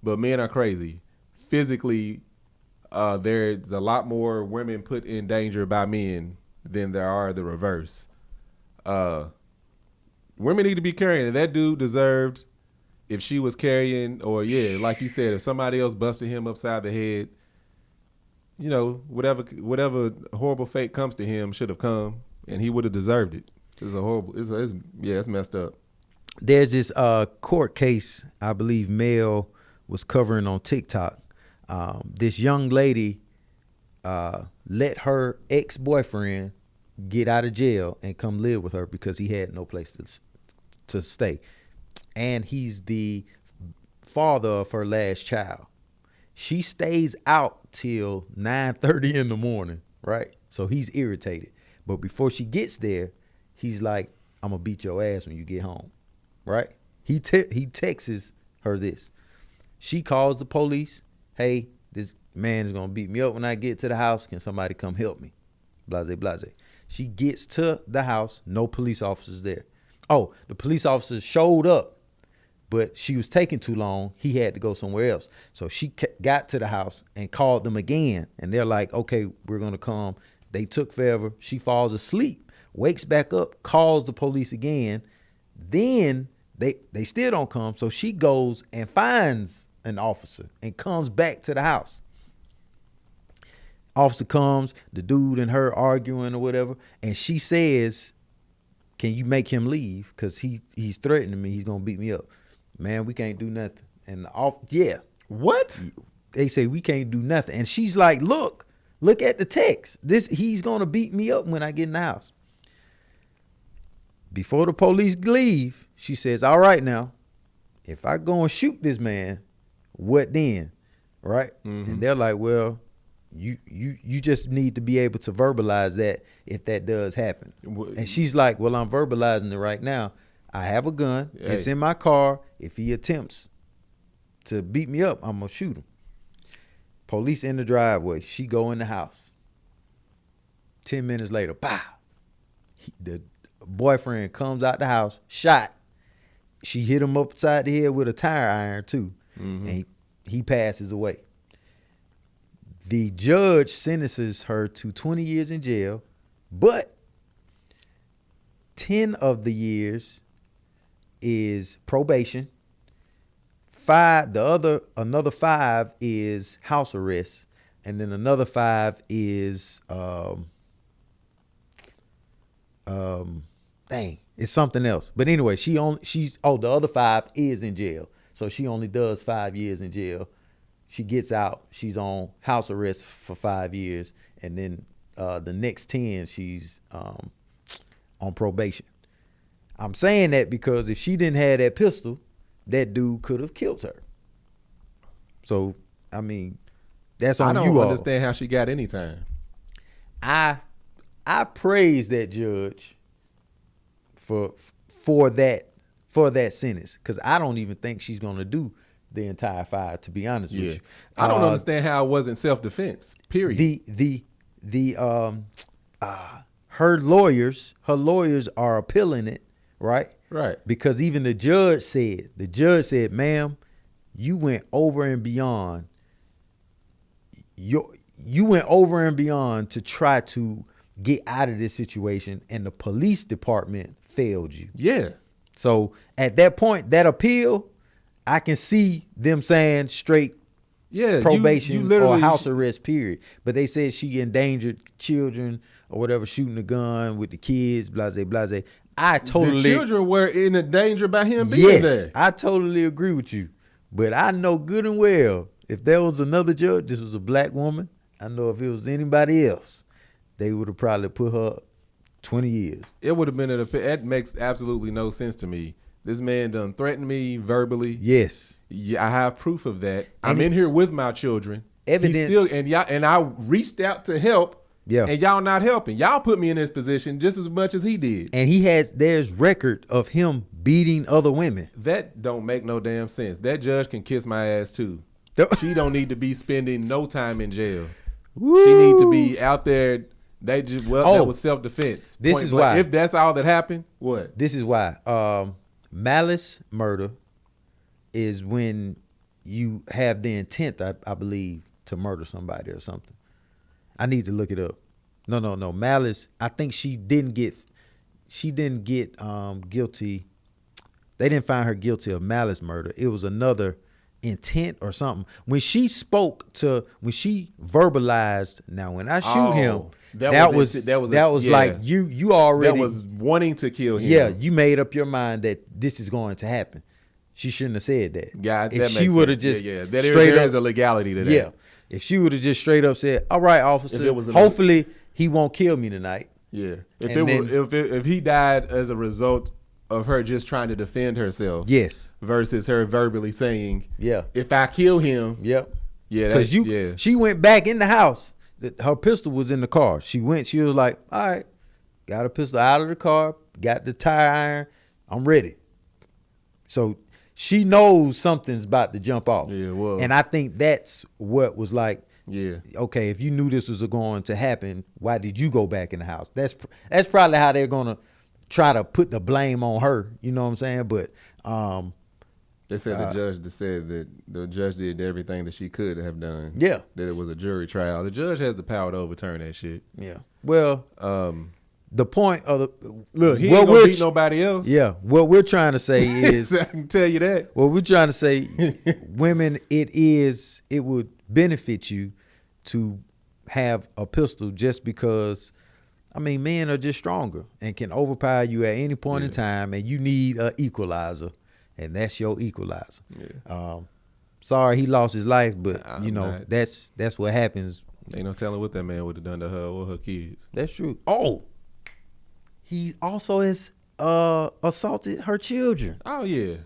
but men are crazy. Physically, there's a lot more women put in danger by men than there are the reverse. Women need to be carrying it. That dude deserved, if she was carrying, or like you said, if somebody else busted him upside the head, whatever horrible fate comes to him should have come, and he would have deserved it. It's messed up. There's this court case, I believe Mel was covering on TikTok. This young lady let her ex-boyfriend get out of jail and come live with her because he had no place to stay. And he's the father of her last child. She stays out till 9:30 in the morning, right? So he's irritated. But before she gets there, he's like, I'm going to beat your ass when you get home, right? He texts her this. She calls the police. Hey, this man is going to beat me up when I get to the house. Can somebody come help me? Blase, blase. She gets to the house. No police officers there. Oh, the police officers showed up, but she was taking too long. He had to go somewhere else. So she got to the house and called them again. And they're like, okay, we're going to come. They took forever. She falls asleep, wakes back up, calls the police again. Then they still don't come. So she goes and finds an officer and comes back to the house. Officer comes, the dude and her arguing or whatever. And she says, can you make him leave? Because he's threatening me. He's going to beat me up. Man, we can't do nothing. And What? They say we can't do nothing. And she's like, look at the text. He's going to beat me up when I get in the house. Before the police leave, she says, all right now, if I go and shoot this man, what then? Right? Mm-hmm. And they're like, well, you just need to be able to verbalize that if that does happen. And she's like, well, I'm verbalizing it right now. I have a gun. Hey. It's in my car. If he attempts to beat me up, I'm going to shoot him. Police in the driveway. She go in the house. 10 minutes later, pow. The boyfriend comes out the house, shot. She hit him upside the head with a tire iron too. Mm-hmm. And he passes away. The judge sentences her to 20 years in jail, but 10 of the years is probation. Another 5 is house arrest, and then another 5 is it's something else. But anyway, the other 5 is in jail, so she only does 5 years in jail. She gets out. She's on house arrest for 5 years, and then the next 10 she's on probation. I'm saying that because if she didn't have that pistol, that dude could have killed her. So, I mean, that's on you all. I don't understand how she got any time. I praise that judge for that sentence, because I don't even think she's going to do the entire 5, to be honest with you. I don't understand how it wasn't self-defense, period. Her lawyers are appealing it, right? Right. Because even the judge said, ma'am, you went over and beyond. You went over and beyond to try to get out of this situation, and the police department failed you. Yeah. So at that point, that appeal, I can see them saying straight probation or house arrest, period. But they said she endangered children or whatever, shooting a gun with the kids, blase, blase. The children were in danger by him being there. I totally agree with you. But I know good and well, if there was another judge, this was a black woman, I know if it was anybody else, they would have probably put her 20 years. It would have been that makes absolutely no sense to me. This man done threatened me verbally. Yes. Yeah, I have proof of that. I'm in here with my children. Evidence. And I reached out to help. Yeah. And y'all not helping. Y'all put me in this position just as much as he did. And there's record of him beating other women. That don't make no damn sense. That judge can kiss my ass too. She don't need to be spending no time in jail. Woo. She need to be out there. That was self-defense. This is why. If that's all that happened, what? This is why. Malice murder is when you have the intent, I believe, to murder somebody or something. I need to look it up. No. Malice. I think she didn't get guilty. They didn't find her guilty of malice murder. It was another intent or something. When she verbalized, now when I shoot him, that was like you already, that was wanting to kill him. Yeah, you made up your mind that this is going to happen. She shouldn't have said that. Yeah, if she would have just there is a legality to that. Yeah, if she would have just straight up said, "All right, officer, hopefully he won't kill me tonight." Yeah, if he died as a result of her just trying to defend herself, yes, versus her verbally saying, "Yeah, if I kill him," yep, yeah, because she went back in the house. Her pistol was in the car. She was like, "All right, got her pistol out of the car, got the tire iron, I'm ready." So she knows something's about to jump off. Yeah, well, and I think that's what was like. Yeah. Okay, if you knew this was going to happen, why did you go back in the house? That's probably how they're gonna try to put the blame on her. You know what I'm saying? But they said the judge did everything that she could have done. Yeah. That it was a jury trial. The judge has the power to overturn that shit. Yeah. Well, the point of the look, he ain't gonna beat nobody else. Yeah. What we're trying to say is, I can tell you that. What we're trying to say, women, it would benefit you to have a pistol just because, I mean, men are just stronger and can overpower you at any point in time, and you need an equalizer, and that's your equalizer. Yeah. Sorry he lost his life, but that's what happens. Ain't no telling what that man would have done to her or her kids. That's true. Oh, he also has assaulted her children. Oh yeah.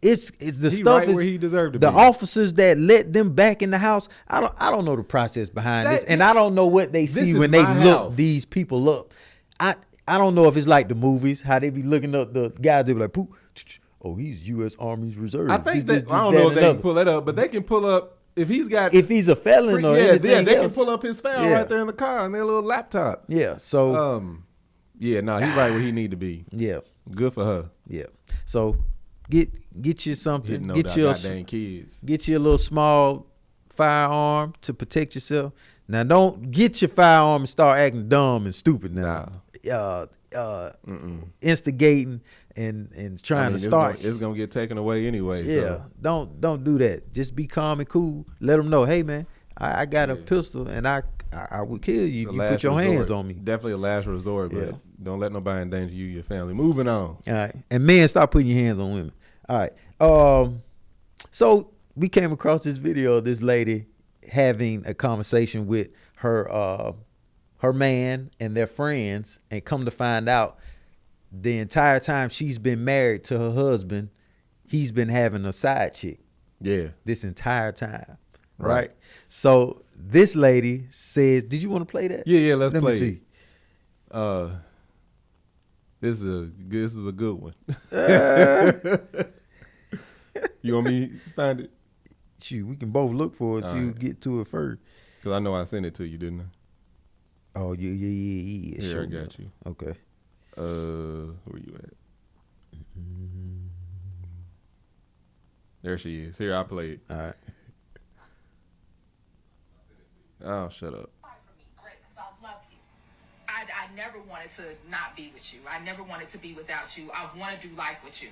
It's the stuff right where he deserved to the be. officers that let them back in the house. I don't know the process behind this, and I don't know what they see when they look these people up. I don't know if it's like the movies, how they be looking up the guys. They be like, "Pooh, oh, he's U.S. Army Reserve." I think I don't know if they can pull that up, but they can pull up if he's a felon or anything they else. Can pull up his file right there in the car on their little laptop. Yeah. So he's right where he need to be. Yeah. Good for her. Yeah. So get you something. Get you kids. Get you a little small firearm to protect yourself. Now don't get your firearm and start acting dumb and stupid now. Instigating and trying to start. It's gonna get taken away anyway. Yeah. So. Don't do that. Just be calm and cool. Let them know, hey man, I got a pistol and I would kill you if you put your hands on me. Definitely a last resort, but don't let nobody endanger you, your family. Moving on. All right. And men, stop putting your hands on women. All right. So we came across this video of this lady having a conversation with her man and their friends, and come to find out the entire time she's been married to her husband, he's been having a side chick. Yeah. This entire time. Right. So this lady says, did you want to play that? Yeah, let's play. Me see. This is a good one. You want me to find it? Shoot, we can both look for it. So you get to it first. Because I know I sent it to you, didn't I? Oh yeah. Here, sure I got you. Okay. Where you at? There she is. Here, I play it. All right. Oh, shut up. I never wanted to not be with you. I never wanted to be without you. I want to do life with you.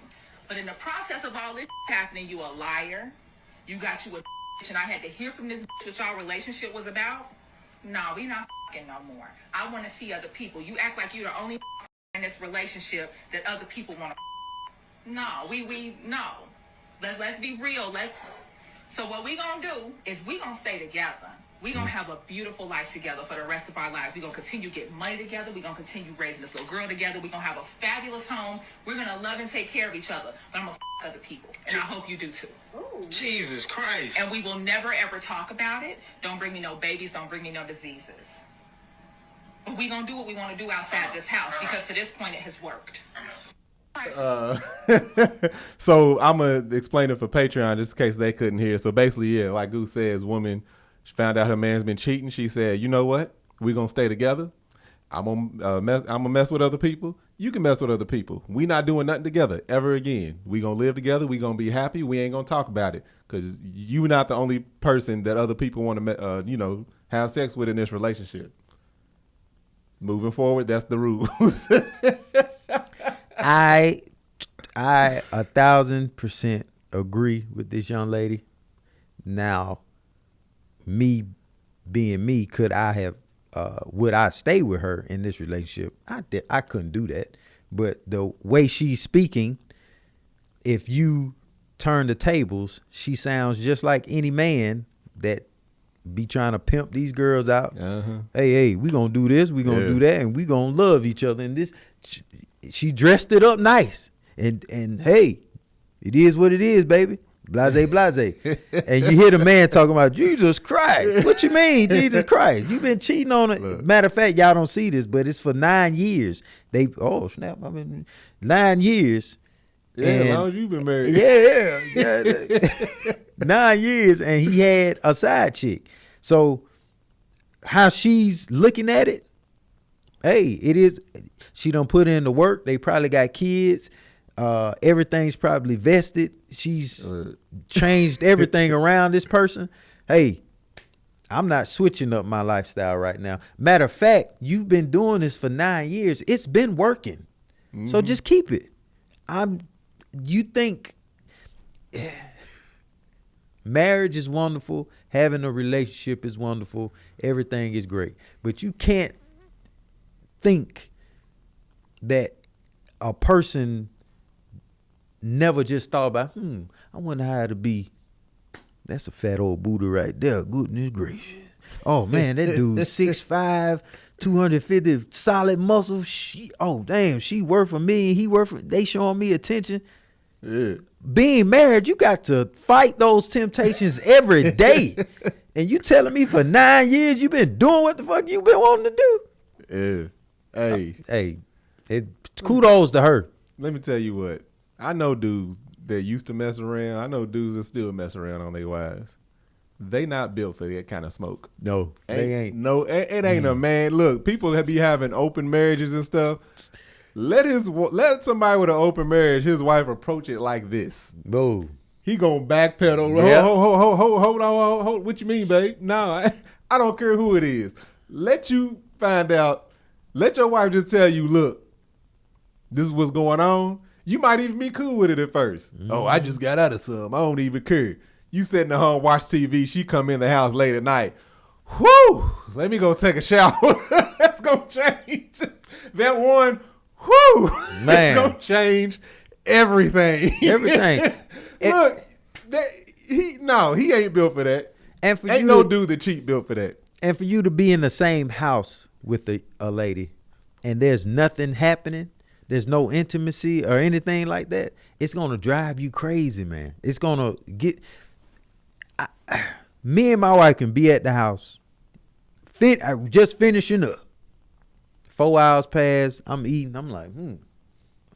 But in the process of all this happening, you a liar. You got you a bitch, and I had to hear from this bitch what y'all relationship was about. No, we not no more. I want to see other people. You act like you're the only in this relationship that other people want to. No, we no. Let's be real. So what we gonna do is we gonna stay together. We gonna have a beautiful life together for the rest of our lives. We gonna continue getting money together. We gonna continue raising this little girl together. We gonna have a fabulous home. We're gonna love and take care of each other. But I'm gonna other people, and I hope you do too. Ooh. Jesus Christ! And we will never ever talk about it. Don't bring me no babies. Don't bring me no diseases. But we gonna do what we want to do outside this house because to this point it has worked. So I'm gonna explain it for Patreon just in case they couldn't hear. So basically, like Goose says, woman. She found out her man's been cheating. She said, you know what? We're going to stay together. I'm gonna mess with other people. You can mess with other people. We not doing nothing together ever again. We going to live together. We going to be happy. We ain't going to talk about it because you're not the only person that other people want to, have sex with in this relationship. Moving forward, that's the rules. I 1,000% agree with this young lady. Now, me being me, could I have would I stay with her in this relationship? I couldn't do that. But the way she's speaking, if you turn the tables, she sounds just like any man that be trying to pimp these girls out. Uh-huh. Hey, we gonna do this, we gonna do that, and we gonna love each other. And this, she dressed it up nice, and hey, it is what it is, baby. Blase, blase. And you hear the man talking about Jesus Christ. What you mean, Jesus Christ? You've been cheating on it. Matter of fact, y'all don't see this, but it's for 9 years. Oh snap! 9 years. Yeah, as long as you've been married. Yeah. 9 years, and he had a side chick. So how she's looking at it, hey, it is. She done put in the work. They probably got kids. Everything's probably vested. She's changed everything around this person. Hey, I'm not switching up my lifestyle right now. Matter of fact, you've been doing this for 9 years. It's been working. Mm-hmm. So just keep it. You think marriage is wonderful, having a relationship is wonderful, everything is great. But you can't think that a person never just thought about, I wonder how it'd be. That's a fat old Buddha right there. Goodness gracious. Oh man, that dude 6'5", 250 solid muscle. She worth for me. He worth for, they showing me attention. Yeah. Being married, you got to fight those temptations every day. And you telling me for 9 years you been doing what the fuck you been wanting to do? Yeah. Hey, kudos to her. Let me tell you what. I know dudes that used to mess around. I know dudes that still mess around on their wives. They not built for that kind of smoke. No, they ain't. No, it ain't a man. Look, people that be having open marriages and stuff. Let somebody with an open marriage, his wife, approach it like this. No. He gonna backpedal. Yeah. Hold on. What you mean, babe? No, I don't care who it is. Let you find out. Let your wife just tell you, look, this is what's going on. You might even be cool with it at first. Mm-hmm. Oh, I just got out of some. I don't even care. You sitting at home, watch TV. She come in the house late at night. Whoo! Let me go take a shower. That's gonna change. That one. Whoo! Man. It's gonna change everything. Everything. Look, he ain't built for that. And for ain't no dude that cheat built for that. And for you to be in the same house with a lady, and there's nothing happening, there's no intimacy or anything like that, it's gonna drive you crazy, man. It's gonna get. Me and my wife can be at the house, just finishing up. 4 hours pass, I'm eating. I'm like,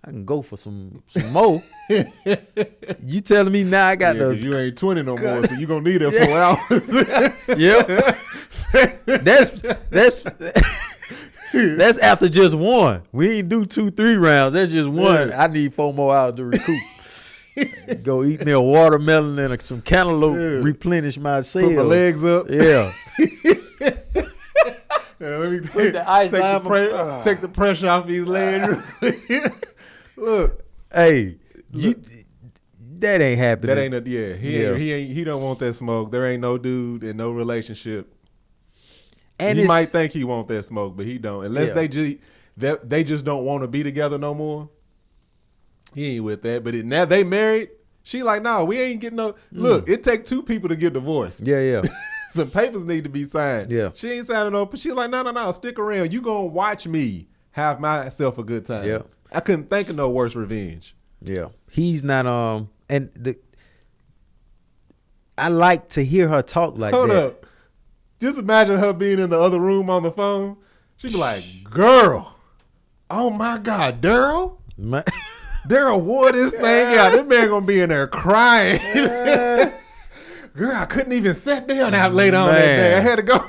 I can go for some more. You telling me now I got the. You ain't 20 no more, so you gonna need that 4 hours. Yep. That's after just one. We ain't do 2-3 rounds. That's just one. Yeah. I need 4 more hours to recoup. Go eat me a watermelon and some cantaloupe. Replenish my cells. Put my legs up. Yeah. Let me take the pressure off these legs. Look, hey, that ain't happening. That ain't he don't want that smoke. There ain't no dude in no relationship. And he might think he want that smoke, but he don't. Unless they just don't want to be together no more. He ain't with that. But now they married. She like, no, we ain't getting no. Look, it take 2 people to get divorced. Yeah. Some papers need to be signed. Yeah. She ain't signing no. She's like, no, stick around. You gonna watch me have myself a good time. Yeah. I couldn't think of no worse revenge. Yeah. He's not I like to hear her talk like that. Hold up. Just imagine her being in the other room on the phone. She'd be like, girl, oh my God, Daryl? Daryl wore this thing out. This man gonna be in there crying. Girl, I couldn't even sit down out late on that day. I had to go.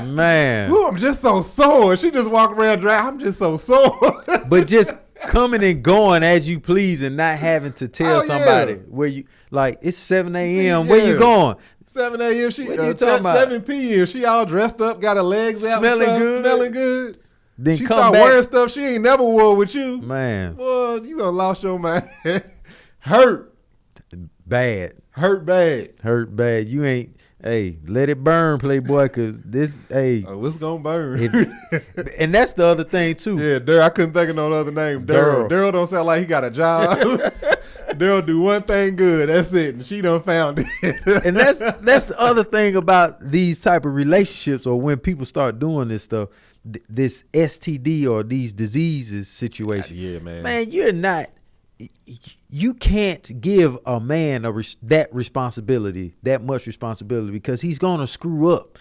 Man. Ooh, I'm just so sore. She just walked around dry. I'm just so sore. But just coming and going as you please and not having to tell somebody yeah. where you like. It's 7 a.m. Where you going? 7 a.m. She What you talking about? 7 p.m. She all dressed up, got her legs out, Smelling and stuff, good. smelling good. Then She come start back, wearing stuff she ain't never wore with you. man. Boy, you done lost your mind. Hurt Bad, bad. hurt bad. You ain't. Hey, let it burn, Playboy, cause this. Hey, Oh, it's gonna burn. and that's the other thing too. Yeah, Daryl. I couldn't think of no other name. Daryl. Daryl don't sound like he got a job. Daryl do one thing good. That's it. And she done found it. And that's the other thing about these type of relationships, or when people start doing this stuff, this STD or these diseases situation. Yeah, man. Man, you're not. You can't give a man that much responsibility, because he's gonna screw up.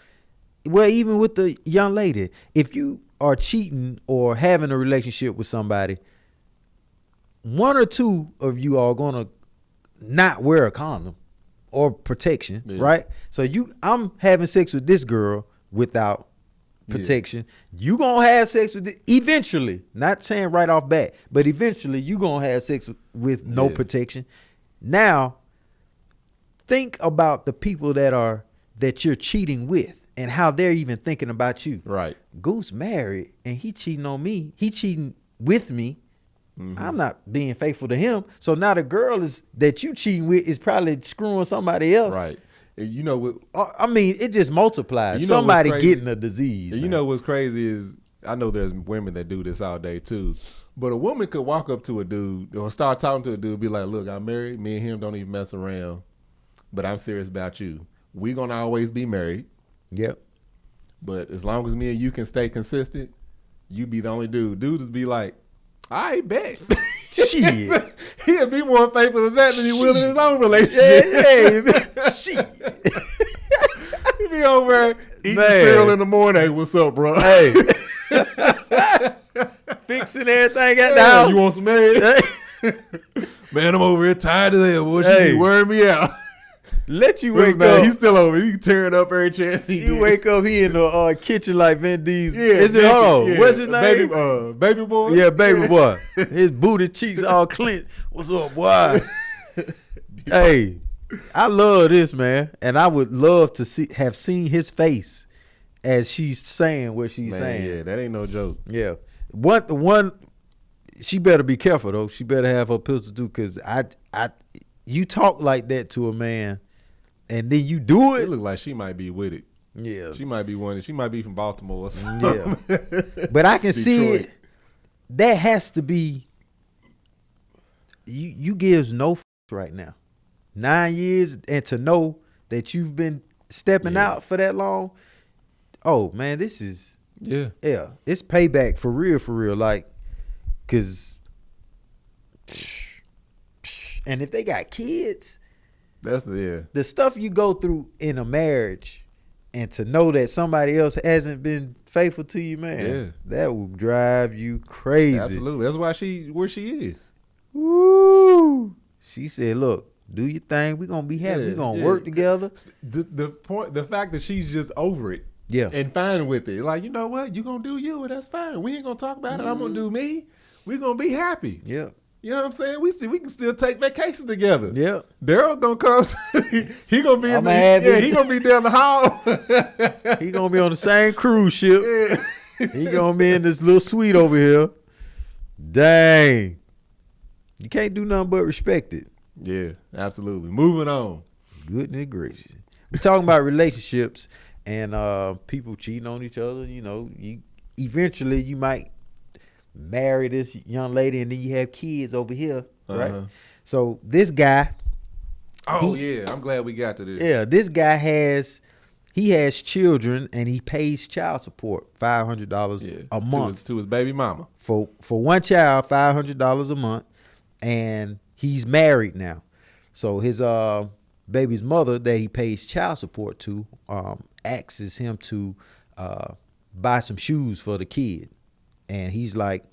Well, even with the young lady, if you are cheating or having a relationship with somebody, one or two of you are gonna not wear a condom or protection, right? So I'm having sex with this girl without protection. You gonna have sex with it eventually. Not saying right off bat, but eventually you gonna have sex with no protection. Now, think about the people that you're cheating with and how they're even thinking about you. Right. Goose married and he cheating on me. He cheating with me. I'm not being faithful to him. So now the girl that you cheating with is probably screwing somebody else. Right. And you know what? I mean, it just multiplies. You know Somebody what's crazy? getting a disease. And you know what's crazy is, I know there's women that do this all day too, but a woman could walk up to a dude or start talking to a dude, be like, look, I'm married. Me and him don't even mess around, but I'm serious about you. We're going to always be married. Yep. But as long as me and you can stay consistent, you be the only dude. Dude just be like, I bet. Shit. He'll be more faithful to that than he will in his own relationship. Yeah, shit. He be over eating Man. cereal in the morning. Hey, what's up, bro? Hey. Fixing everything at the Hey, house. you want some eggs? Man, I'm over here tired of that. Boy, she Hey. be wearing me out. Let you What's his wake name? up. He's still over. He tearing up every chance he You gets. wake up, he in the kitchen like Vin Diesel. Yeah, Is it, Becky, hold on, yeah. what's his name? Baby boy. Yeah, baby boy. His booty cheeks all clenched. What's up, boy? Hey, I love this, man. And I would love to have seen his face as she's saying what she's Man, saying. yeah, that ain't no joke. Yeah. She better be careful though. She better have her pistol too, because you talk like that to a man and then you do It it. look like she might be with it. Yeah. She might be one. She might be from Baltimore or something. Yeah. But I can see Detroit. it. That has to be, you gives no f- right now. 9 years, and to know that you've been stepping out for that long. Oh man, this is it's payback for real. Like, cause, and if they got kids, That's the stuff you go through in a marriage, and to know that somebody else hasn't been faithful to you, man, that will drive you crazy. Absolutely. That's why where she is. Woo! She said, "Look, do your thing. We're gonna be happy. We're gonna work together." The fact that she's just over it. Yeah. And fine with it. Like, you know what? You gonna do you, and that's fine. We ain't gonna talk about it. I'm gonna do me. We gonna be happy. Yeah. You know what I'm saying? We can still take vacations together. Yeah. Daryl gonna come. He gonna be he gonna be down the hall. He gonna be on the same cruise ship. Yeah. He gonna be in this little suite over here. Dang. You can't do nothing but respect it. Yeah, absolutely. Moving on. Goodness gracious. We're talking about relationships and people cheating on each other. You know, eventually you might marry this young lady and then you have kids over here, right? So this guy. I'm glad we got to this. Yeah, this guy has children and he pays child support $500 a month to his baby mama. For one child, $500 a month, and he's married now. So his baby's mother that he pays child support to asks him to buy some shoes for the kid, and he's like,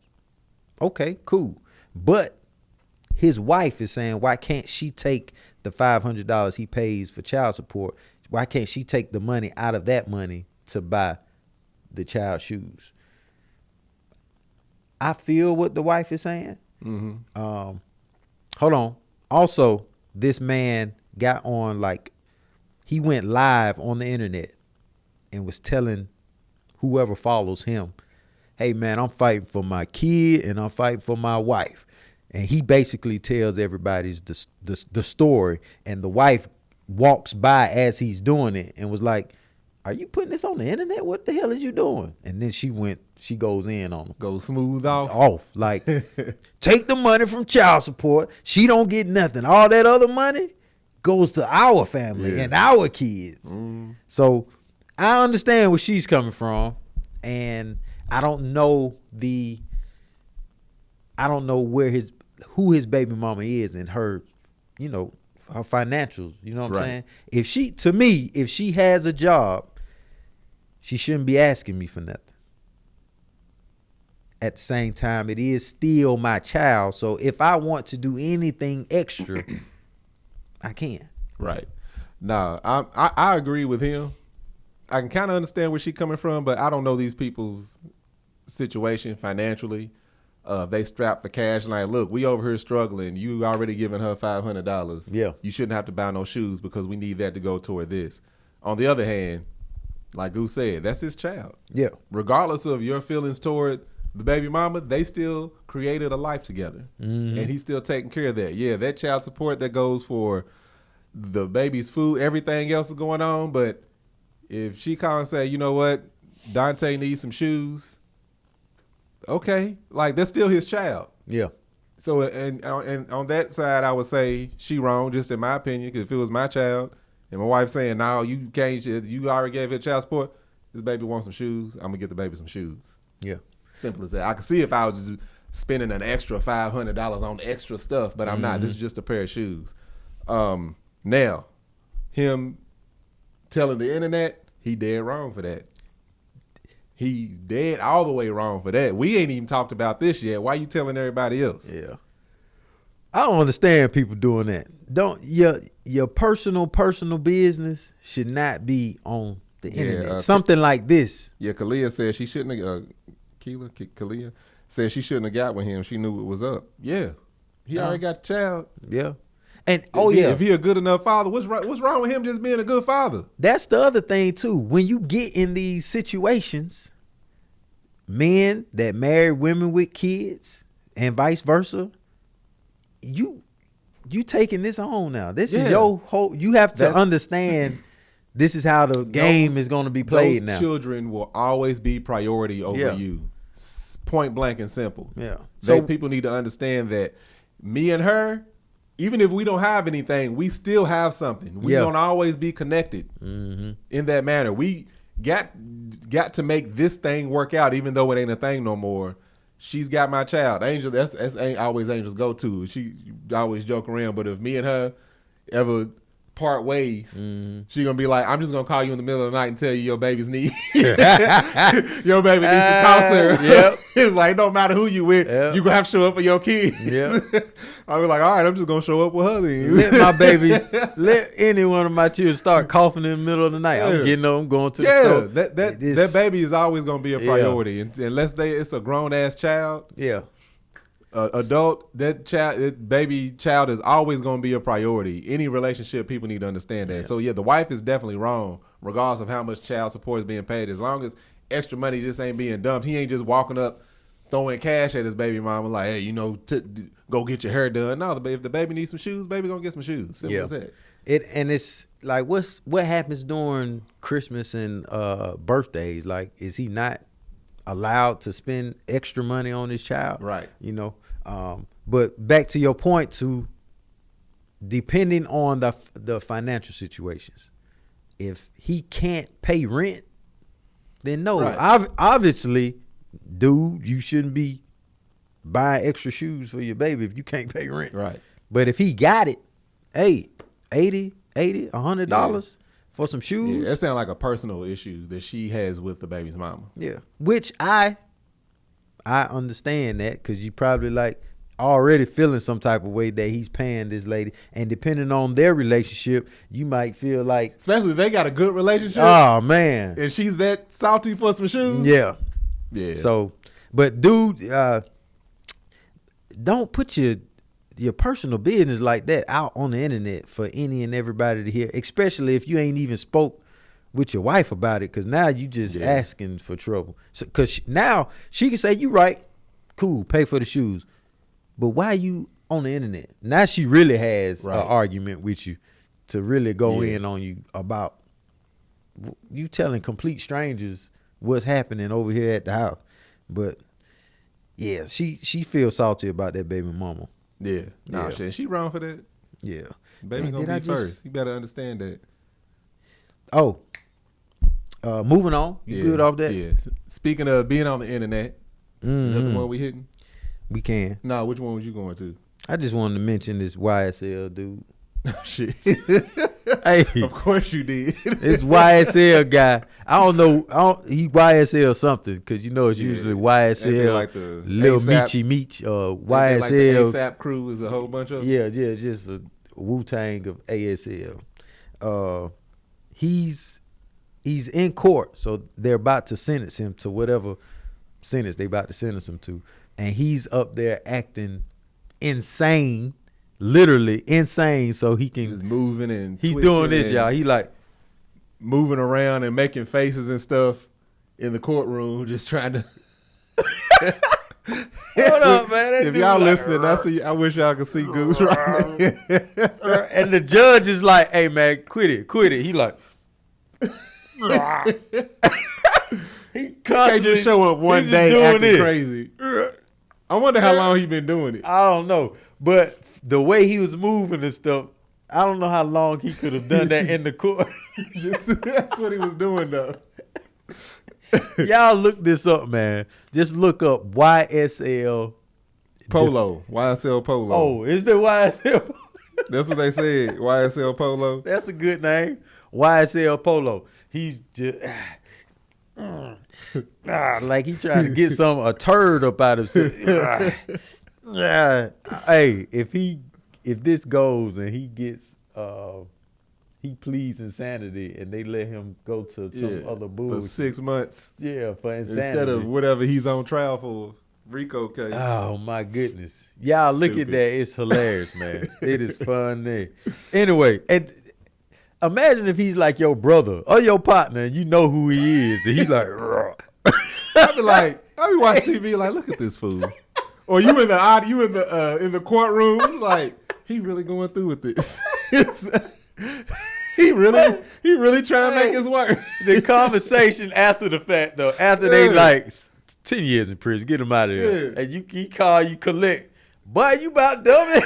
okay, cool. But his wife is saying, why can't she take the $500 he pays for child support? Why can't she take the money out of that money to buy the child shoes? I feel what the wife is saying, Hold on. Also, this man got on, like, he went live on the internet and was telling whoever follows him, hey man, I'm fighting for my kid and I'm fighting for my wife. And he basically tells everybody the story, and the wife walks by as he's doing it and was like, are you putting this on the internet? What the hell is you doing? And then she goes in on him. Goes smooth off. Like, take the money from child support. She don't get nothing. All that other money goes to our family and our kids. So I understand where she's coming from, and I don't know who his baby mama is and her, her financials. You know what I'm saying? If she has a job, she shouldn't be asking me for nothing. At the same time, it is still my child. So if I want to do anything extra, I can. Right. Nah, I agree with him. I can kind of understand where she's coming from, but I don't know these people's situation financially. They strapped for cash. Like, look, we over here struggling. You already giving her $500. Yeah. You shouldn't have to buy no shoes because we need that to go toward this. On the other hand, like Goose said, that's his child. Yeah. Regardless of your feelings toward the baby mama, they still created a life together. And he's still taking care of that. Yeah, that child support that goes for the baby's food, everything else is going on. But if she call and say, you know what, Dante needs some shoes, okay, like that's still his child. Yeah. So and on that side, I would say she wrong, just in my opinion, because if it was my child and my wife saying, no, you can't, you already gave her child support, this baby wants some shoes, I'm gonna get the baby some shoes. Yeah. Simple as that. I can see if I was just spending an extra $500 on extra stuff, but I'm not. This is just a pair of shoes. Now, him telling the internet, he dead wrong for that. He dead all the way wrong for that. We ain't even talked about this yet. Why you telling everybody else? Yeah. I don't understand people doing that. Your personal business should not be on the internet. Something like this. Yeah, Kalia said she shouldn't have. Kalia said she shouldn't have got with him. She knew it was up. Yeah, he already got a child. Yeah, and if he a good enough father, what's wrong with him just being a good father? That's the other thing too. When you get in these situations, men that marry women with kids and vice versa, you taking this on now. This is your whole. You have to understand. This is how the game is going to be played now. Those children will always be priority over you. Point blank and simple. Yeah. So people need to understand that me and her, even if we don't have anything, we still have something. We don't always be connected in that manner. We got to make this thing work out, even though it ain't a thing no more. She's got my child. Angel, that's always Angel's go-to. She always joke around, but if me and her ever part ways, she gonna be like, I'm just gonna call you in the middle of the night and tell you your baby's need your baby needs some cough syrup. Yep. It's like, no matter who you with, you gonna have to show up for your kids. Yep. I'll be like, all right, I'm just gonna show up with her then. Let any one of my children start coughing in the middle of the night. I'm getting them, I'm going to the store. That baby is always gonna be a priority unless it's a grown ass child. Yeah. Adult, that baby child is always going to be a priority. Any relationship, people need to understand that. So the wife is definitely wrong, regardless of how much child support is being paid. As long as extra money just ain't being dumped, he ain't just walking up throwing cash at his baby mama like, hey, go get your hair done. No, if the baby needs some shoes, baby gonna get some shoes. Simple as that. And it's like, what happens during Christmas and birthdays? Like, is he not allowed to spend extra money on his child? Right. But back to your point, to depending on the financial situations, if he can't pay rent, then no. Right. Obviously, dude, you shouldn't be buying extra shoes for your baby if you can't pay rent. Right. But if he got it, hey, $100 for some shoes. Yeah, that sounds like a personal issue that she has with the baby's mama. Yeah, which I understand that, because you probably like already feeling some type of way that he's paying this lady, and depending on their relationship, you might feel like, especially if they got a good relationship. Oh man, and she's that salty for some shoes. Yeah. Yeah. So, but dude, don't put your personal business like that out on the internet for any and everybody to hear, especially if you ain't even spoke with your wife about it, because now you just asking for trouble. So, because now she can say, you right, cool, pay for the shoes. But why you on the internet? Now she really has an argument with you to really go in on you about you telling complete strangers what's happening over here at the house. But yeah, she feels salty about that baby mama. Yeah. Nah, shit. She wrong for that. Yeah. Baby gonna be first. You better understand that. Oh. Moving on. You good off that? Yeah. Speaking of being on the internet, is that the one we hitting? We can. Nah, which one was you going to? I just wanted to mention this YSL dude. Shit. Hey. Of course you did. This YSL guy. I don't know. He YSL something, because you know it's usually YSL, like the Lil ASAP, Meechy Meech, YSL. Like the ASAP crew is a whole bunch of them. Yeah, just a Wu-Tang of ASL. He's in court, so they're about to sentence him to whatever sentence they about to sentence him to, and he's up there acting insane, literally insane, so he can just moving and he's doing this, y'all. He like moving around and making faces and stuff in the courtroom, just trying to. Hold up, man. If y'all listening, I wish y'all could see Goose right now. And the judge is like, "Hey, man, quit it." He like. He can't just show up one day acting crazy. I wonder how long he been doing it. I don't know, but the way he was moving and stuff, I don't know how long he could have done that in the court. That's what he was doing, though. Y'all look this up, man. Just look up YSL Polo. YSL Polo. Oh, is there YSL? That's what they said. YSL Polo. That's a good name. YSL Polo. He's just like he trying to get a turd up out of himself. Hey, if this goes and he gets he pleads insanity and they let him go to some other bullshit for 6 months. Yeah, for insanity instead of whatever he's on trial for. Rico case. Oh my goodness. Y'all look at that. It's hilarious, man. It is fun there. Anyway, and imagine if he's like your brother or your partner and you know who he is and he's like, I be watching TV like, look at this fool. Or you in the courtroom, it's like, he really going through with this. He really trying to make his work. The conversation after the fact though, after they like 10 years in prison, get him out of there. Yeah. And he call you collect. Boy, you about dumb.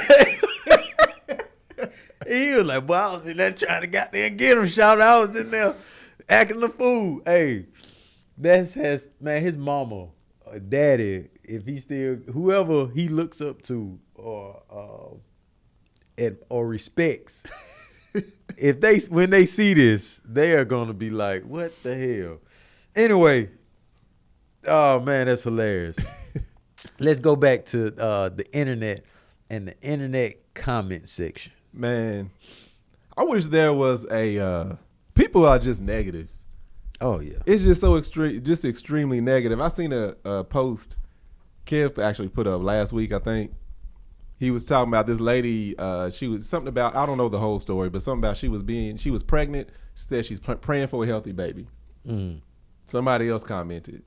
He was like, boy, I was in there trying to get there and get him. Shout out, I was in there acting the fool. Hey, man, his mama or daddy, if he still, whoever he looks up to or respects, when they see this, they are gonna be like, what the hell? Anyway, oh man, that's hilarious. Let's go back to the internet and the internet comment section. Man, I wish there was people are just negative. Oh yeah, it's just so extremely negative. I seen a post Kev actually put up last week. I think he was talking about this lady. She was something about, I don't know the whole story, but something about she was pregnant. She said she's praying for a healthy baby. Somebody else commented,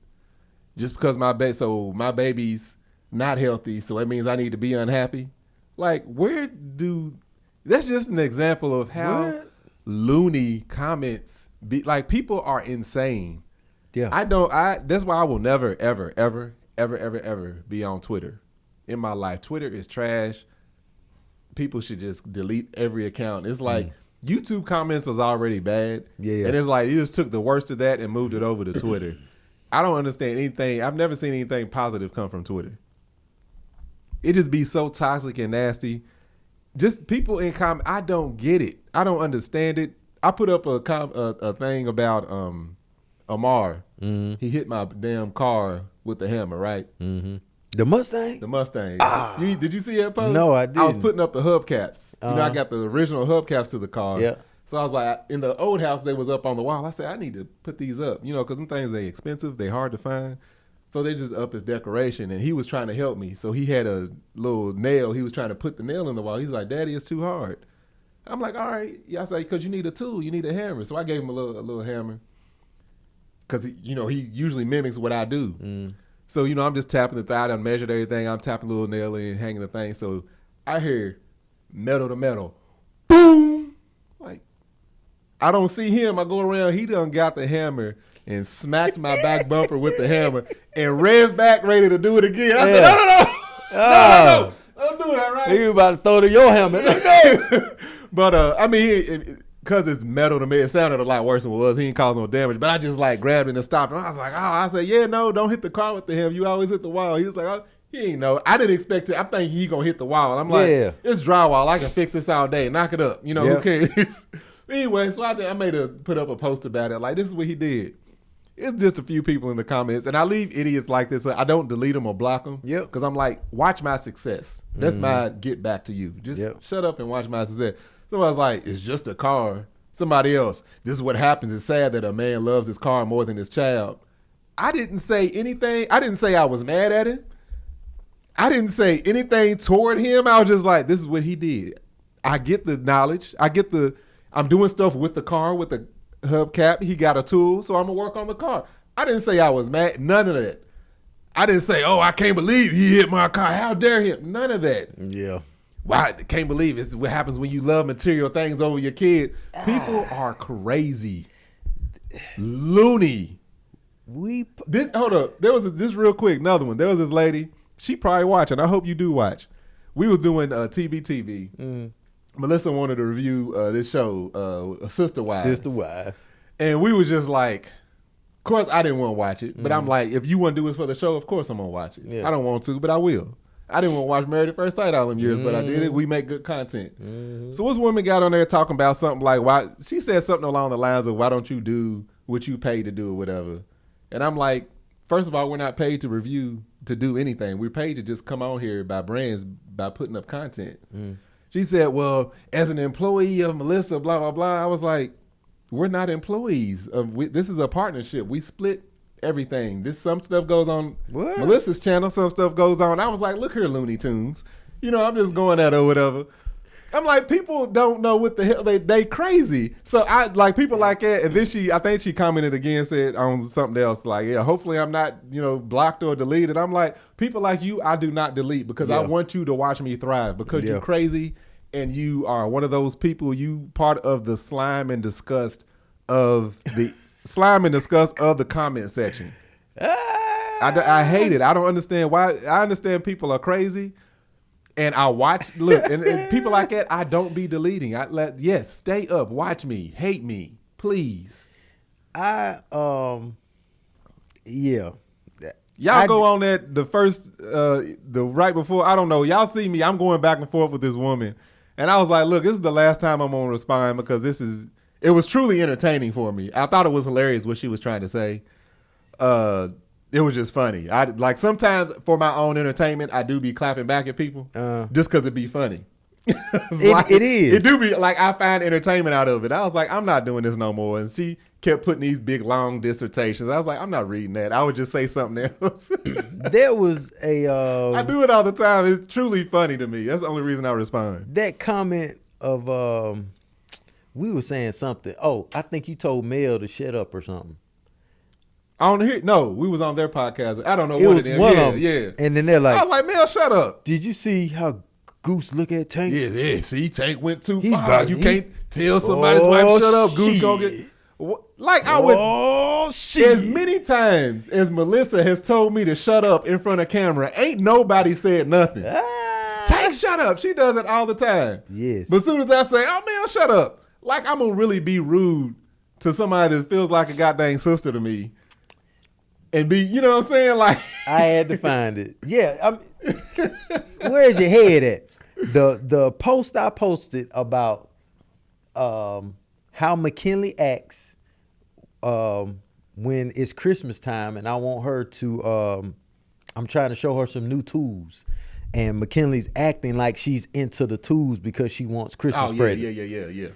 just because my baby's not healthy, so that means I need to be unhappy. Like, that's just an example of how loony comments be. Like, people are insane. Yeah. That's why I will never, ever, ever, ever, ever, ever be on Twitter in my life. Twitter is trash. People should just delete every account. It's like YouTube comments was already bad. Yeah. And it's like you just took the worst of that and moved it over to Twitter. I don't understand anything. I've never seen anything positive come from Twitter. It just be so toxic and nasty. Just people in comment. I don't get it. I don't understand it. I put up a thing about Amar. Mm-hmm. He hit my damn car with the hammer, right? Mm-hmm. The Mustang? The Mustang. Did you see that post? No, I didn't. I was putting up the hubcaps. I got the original hubcaps to the car. Yeah. So I was like, in the old house, they was up on the wall. I said, I need to put these up, because them things, they expensive. They hard to find. So they just up his decoration, and he was trying to help me. So he had a little nail. He was trying to put the nail in the wall. He's like, Daddy, it's too hard. I'm like, all right. Yeah, I was like, because you need a tool. You need a hammer. So I gave him a little hammer. Because, he usually mimics what I do. Mm. So, I'm just tapping the thing. I done measured everything. I'm tapping the little nail in, hanging the thing. So I hear metal to metal. Boom! Like, I don't see him. I go around. He done got the hammer and smacked my back bumper with the hammer and ran back ready to do it again. I said, no. No. I'm doing that right. You about to throw to your helmet. But, because it's metal to me, it sounded a lot worse than it was. He didn't cause no damage. But I just, grabbed it and stopped him. I was like, I said, yeah, no, don't hit the car with the hammer. You always hit the wall. He was like, oh, he ain't know. I didn't expect it. I think he going to hit the wall. I'm like, it's drywall. I can fix this all day. Knock it up. Who cares? Anyway, so I made put up a post about it. Like, this is what he did. It's just a few people in the comments. And I leave idiots like this. I don't delete them or block them. Yep. Because I'm like, watch my success. That's my get back to you. Just shut up and watch my success. Somebody's like, it's just a car. Somebody else, this is what happens. It's sad that a man loves his car more than his child. I didn't say anything. I didn't say I was mad at him. I didn't say anything toward him. I was just like, this is what he did. I get the knowledge. I'm doing stuff with the car, with the hubcap. He got a tool, so I'm going to work on the car. I didn't say I was mad. None of that. I didn't say, oh, I can't believe he hit my car. How dare him? None of that. Yeah. Wow, I can't believe it's what happens when you love material things over your kid. People are crazy. Loony. Hold up. There was just real quick, another one. There was this lady. She probably watching. I hope you do watch. We was doing TBTV. Mm. Melissa wanted to review this show, Sister Wives. Sister Wives. And we was just like, of course I didn't want to watch it. But I'm like, if you want to do this for the show, of course I'm going to watch it. Yeah. I don't want to, but I will. I didn't want to watch Married at First Sight all them years, but I did it. We make good content. Mm-hmm. So this woman got on there talking about something like, why? She said something along the lines of, why don't you do what you paid to do or whatever? And I'm like, first of all, we're not paid to review, to do anything. We're paid to just come on here by brands, by putting up content. Mm. She said, well, as an employee of Melissa, blah, blah, blah. I was like, we're not employees. This is a partnership. We split everything. Some stuff goes on Melissa's channel, some stuff goes on. I was like, look here, Looney Tunes. I'm just going at her or whatever. I'm like, people don't know what the hell they crazy. So I like people like that. And then I think she commented again, said on something else like, yeah, hopefully I'm not, blocked or deleted. I'm like, people like you, I do not delete because I want you to watch me thrive because you're crazy and you are one of those people, you part of the slime and disgust of the comment section. I hate it. I don't understand why. I understand people are crazy, and I watch. Look, and people like that, I don't be deleting. Stay up, watch me, hate me, please. Y'all go on that the right before. I don't know. Y'all see me. I'm going back and forth with this woman, and I was like, look, this is the last time I'm gonna respond because it was truly entertaining for me. I thought it was hilarious what she was trying to say. It was just funny. I like sometimes for my own entertainment, I do be clapping back at people just because it be funny. It is. It do be like I find entertainment out of it. I was like, I'm not doing this no more. And she kept putting these big long dissertations. I was like, I'm not reading that. I would just say something else. There was I do it all the time. It's truly funny to me. That's the only reason I respond. That comment of we were saying something. Oh, I think you told Mel to shut up or something. No, we was on their podcast. I don't know it what was it is. One yeah, of them. yeah. And then they're like, I was like, Mel, shut up. Did you see how Goose look at Tank? Yeah. See, Tank went too far. You can't tell somebody's wife shut up. Goose gonna get. Like I would. Oh shit! As many times as Melissa has told me to shut up in front of camera, ain't nobody said nothing. Tank, shut up. She does it all the time. Yes. But as soon as I say, oh man, shut up, like I'm gonna really be rude to somebody that feels like a goddamn sister to me. And be, you know what I'm saying? Like I had to find it. Yeah. Where's your head at? The post I posted about how McKinley acts when it's Christmas time and I want her to I'm trying to show her some new tools. And McKinley's acting like she's into the tools because she wants Christmas presents. Yeah.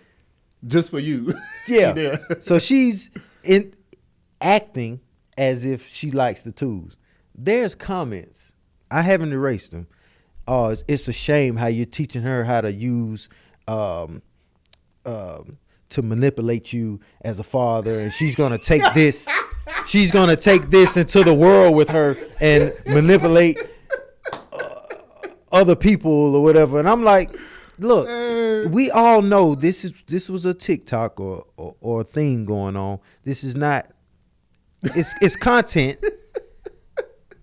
Just for you. Yeah. So she's acting as if she likes the tools. there's comments. I haven't erased them. It's a shame how you're teaching her how to use to manipulate you as a father, and she's gonna take this. She's gonna take this into the world with her and manipulate other people or whatever. And I'm like, look, we all know this was a TikTok or a thing going on. This is not. It's content.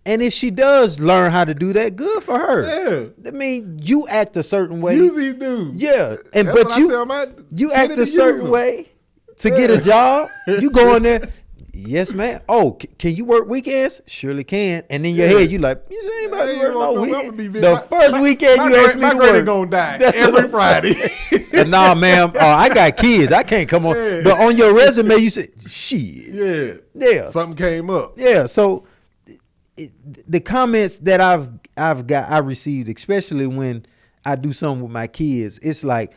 And if she does learn how to do that, good for her. Yeah. I mean, you act a certain way. Use these dudes. Yeah, and That's but what I tell my you act kid a to use certain them. way to get a job. You go in there, yes, man. Oh, can you work weekends? Surely can. And in your head, you like, you ain't about to work no weekend. The first weekend you asked me to work, gonna die That's what every I'm Friday. And nah, ma'am, I got kids. I can't come on. Yeah. But on your resume, you said, shit. Yeah. Something came up. Yeah. So the comments that I received, especially when I do something with my kids, it's like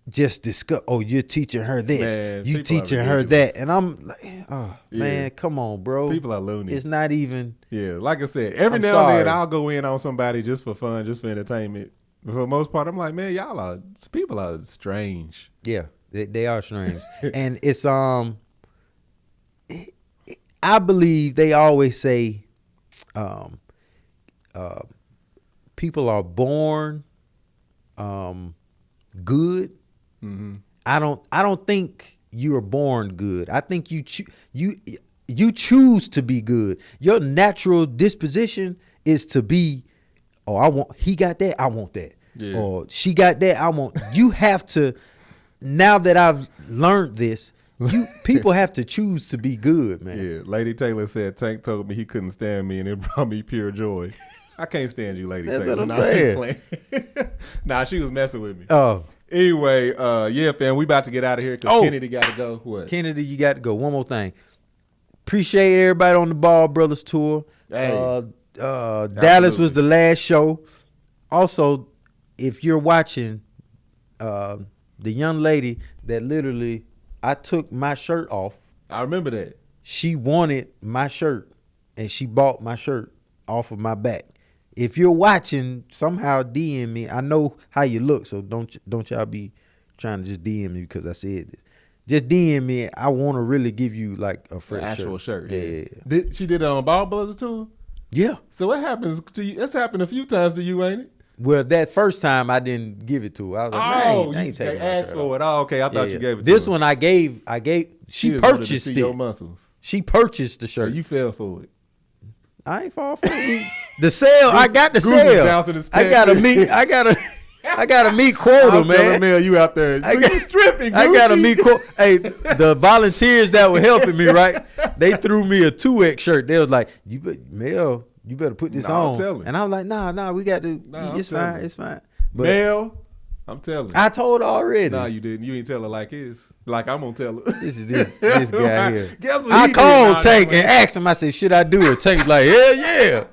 just discuss. Oh, you're teaching her this. Man, you people are teaching her ridiculous. that, and I'm like, oh man, come on, bro. People are loony. It's not even. Yeah, like I said, every I'm now sorry. and then I'll go in on somebody just for fun, just for entertainment. But for the most part, I'm like, man, people are strange. Yeah, they are strange, and it's I believe they always say, people are born, good. Mm-hmm. I don't think you are born good. I think you choose to be good. Your natural disposition is to be, he got that, I want that. Yeah. Or she got that, I want. You have to, now that I've learned this, people have to choose to be good, man. Yeah, Lady Taylor said Tank told me he couldn't stand me and it brought me pure joy. I can't stand you, Lady That's Taylor. what I'm Nah, saying. just playing. Nah, she was messing with me. Oh, Anyway, yeah, fam, we about to get out of here because Kennedy got to go. What? Kennedy, you got to go. One more thing. Appreciate everybody on the Ball Brothers tour. Hey. Dallas was the last show. Also, if you're watching, the young lady that literally, I took my shirt off. I remember that. She wanted my shirt, and she bought my shirt off of my back. If you're watching, somehow DM me. I know how you look, so don't y'all be trying to just DM me because I said this. Just DM me. I want to really give you like a fresh Actual shirt. Yeah. She did it on Ball Brothers too? Yeah. So what happens to you? That's happened a few times to you, ain't it? Well, that first time I didn't give it to her. I was like, I ain't taking my asked shirt for off. it. Oh, okay. I thought you gave it to This her. one I gave. She just wanted to purchased see your it. muscles. She purchased the So shirt. you fell for it. I ain't fall for it. The sale. I got the Goose is sale. bouncing his I pants. gotta meet quota, I'm telling man. Mel, you out there. You stripping, I gotta Gucci. meet quota. Hey, the volunteers that were helping me, right? They threw me a 2X shirt. They was like, Mel, you better put this Nah, I'm on. telling. And I was like, nah, we got to. Nah, It's I'm fine. telling. It's fine. But Mel, I'm telling. I told her already. Nah, you didn't. You ain't tell her like his. Like I'm gonna tell her. This is this guy here. Guess what I he called did? Tank and asked him. I said, "Should I do it?" Tank's like, "Hell yeah,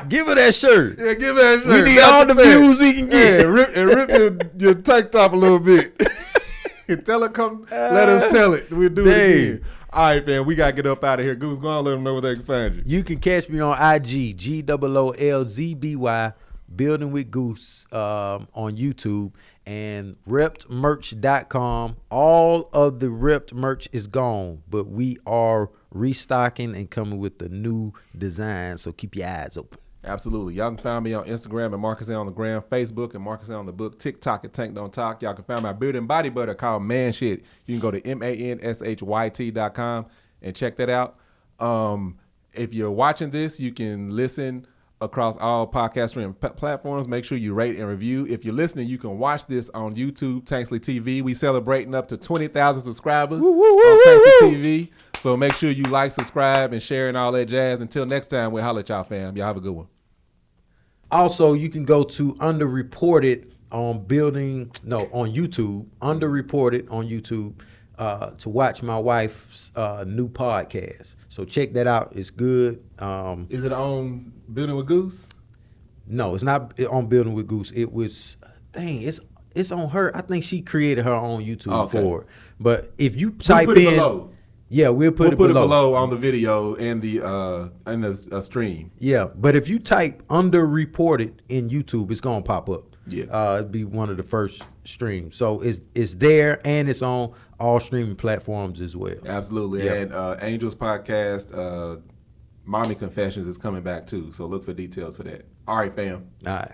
give her that shirt. Yeah, give that shirt. We need That's all the thing. views we can get." Yeah, rip your tank top a little bit. And tell her come. Let us tell it. We'll do it Dang. again. All right, fam. We gotta get up out of here. Goose, go on. Let them know where they can find you. You can catch me on IG GOOLZBY Building with Goose on YouTube and reptmerch.com. All of the Rept merch is gone, but we are restocking and coming with the new design. So keep your eyes open. Absolutely. Y'all can find me on Instagram at Marcus A on the Gram, Facebook and Marcus A on the Book, TikTok at Tank Don't Talk. Y'all can find my beard and body butter called Man Shit. You can go to MANSHYT.com and check that out. If you're watching this, you can listen across all podcast streaming platforms. Make sure you rate and review. If you're listening, you can watch this on YouTube, Tanksley TV. We celebrating up to 20,000 subscribers on Tanksley TV. So make sure you like, subscribe, and share and all that jazz. Until next time, we'll holler at y'all, fam. Y'all have a good one. Also, you can go to Underreported on YouTube, Underreported on YouTube, to watch my wife's new podcast. So check that out. It's good. Is it on Building with Goose? No, it's not on Building with Goose. It was, it's on her. I think she created her own YouTube Okay. for it. But if you type put it in, below. Yeah, we'll put it below on the video and the stream. Yeah, but if you type underreported in YouTube, it's gonna pop up. Yeah, it'd be one of the first streams. So it's there and it's on all streaming platforms as well. Absolutely. Yeah. And Angel's podcast, Mommy Confessions, is coming back too. So look for details for that. All right, fam. All right.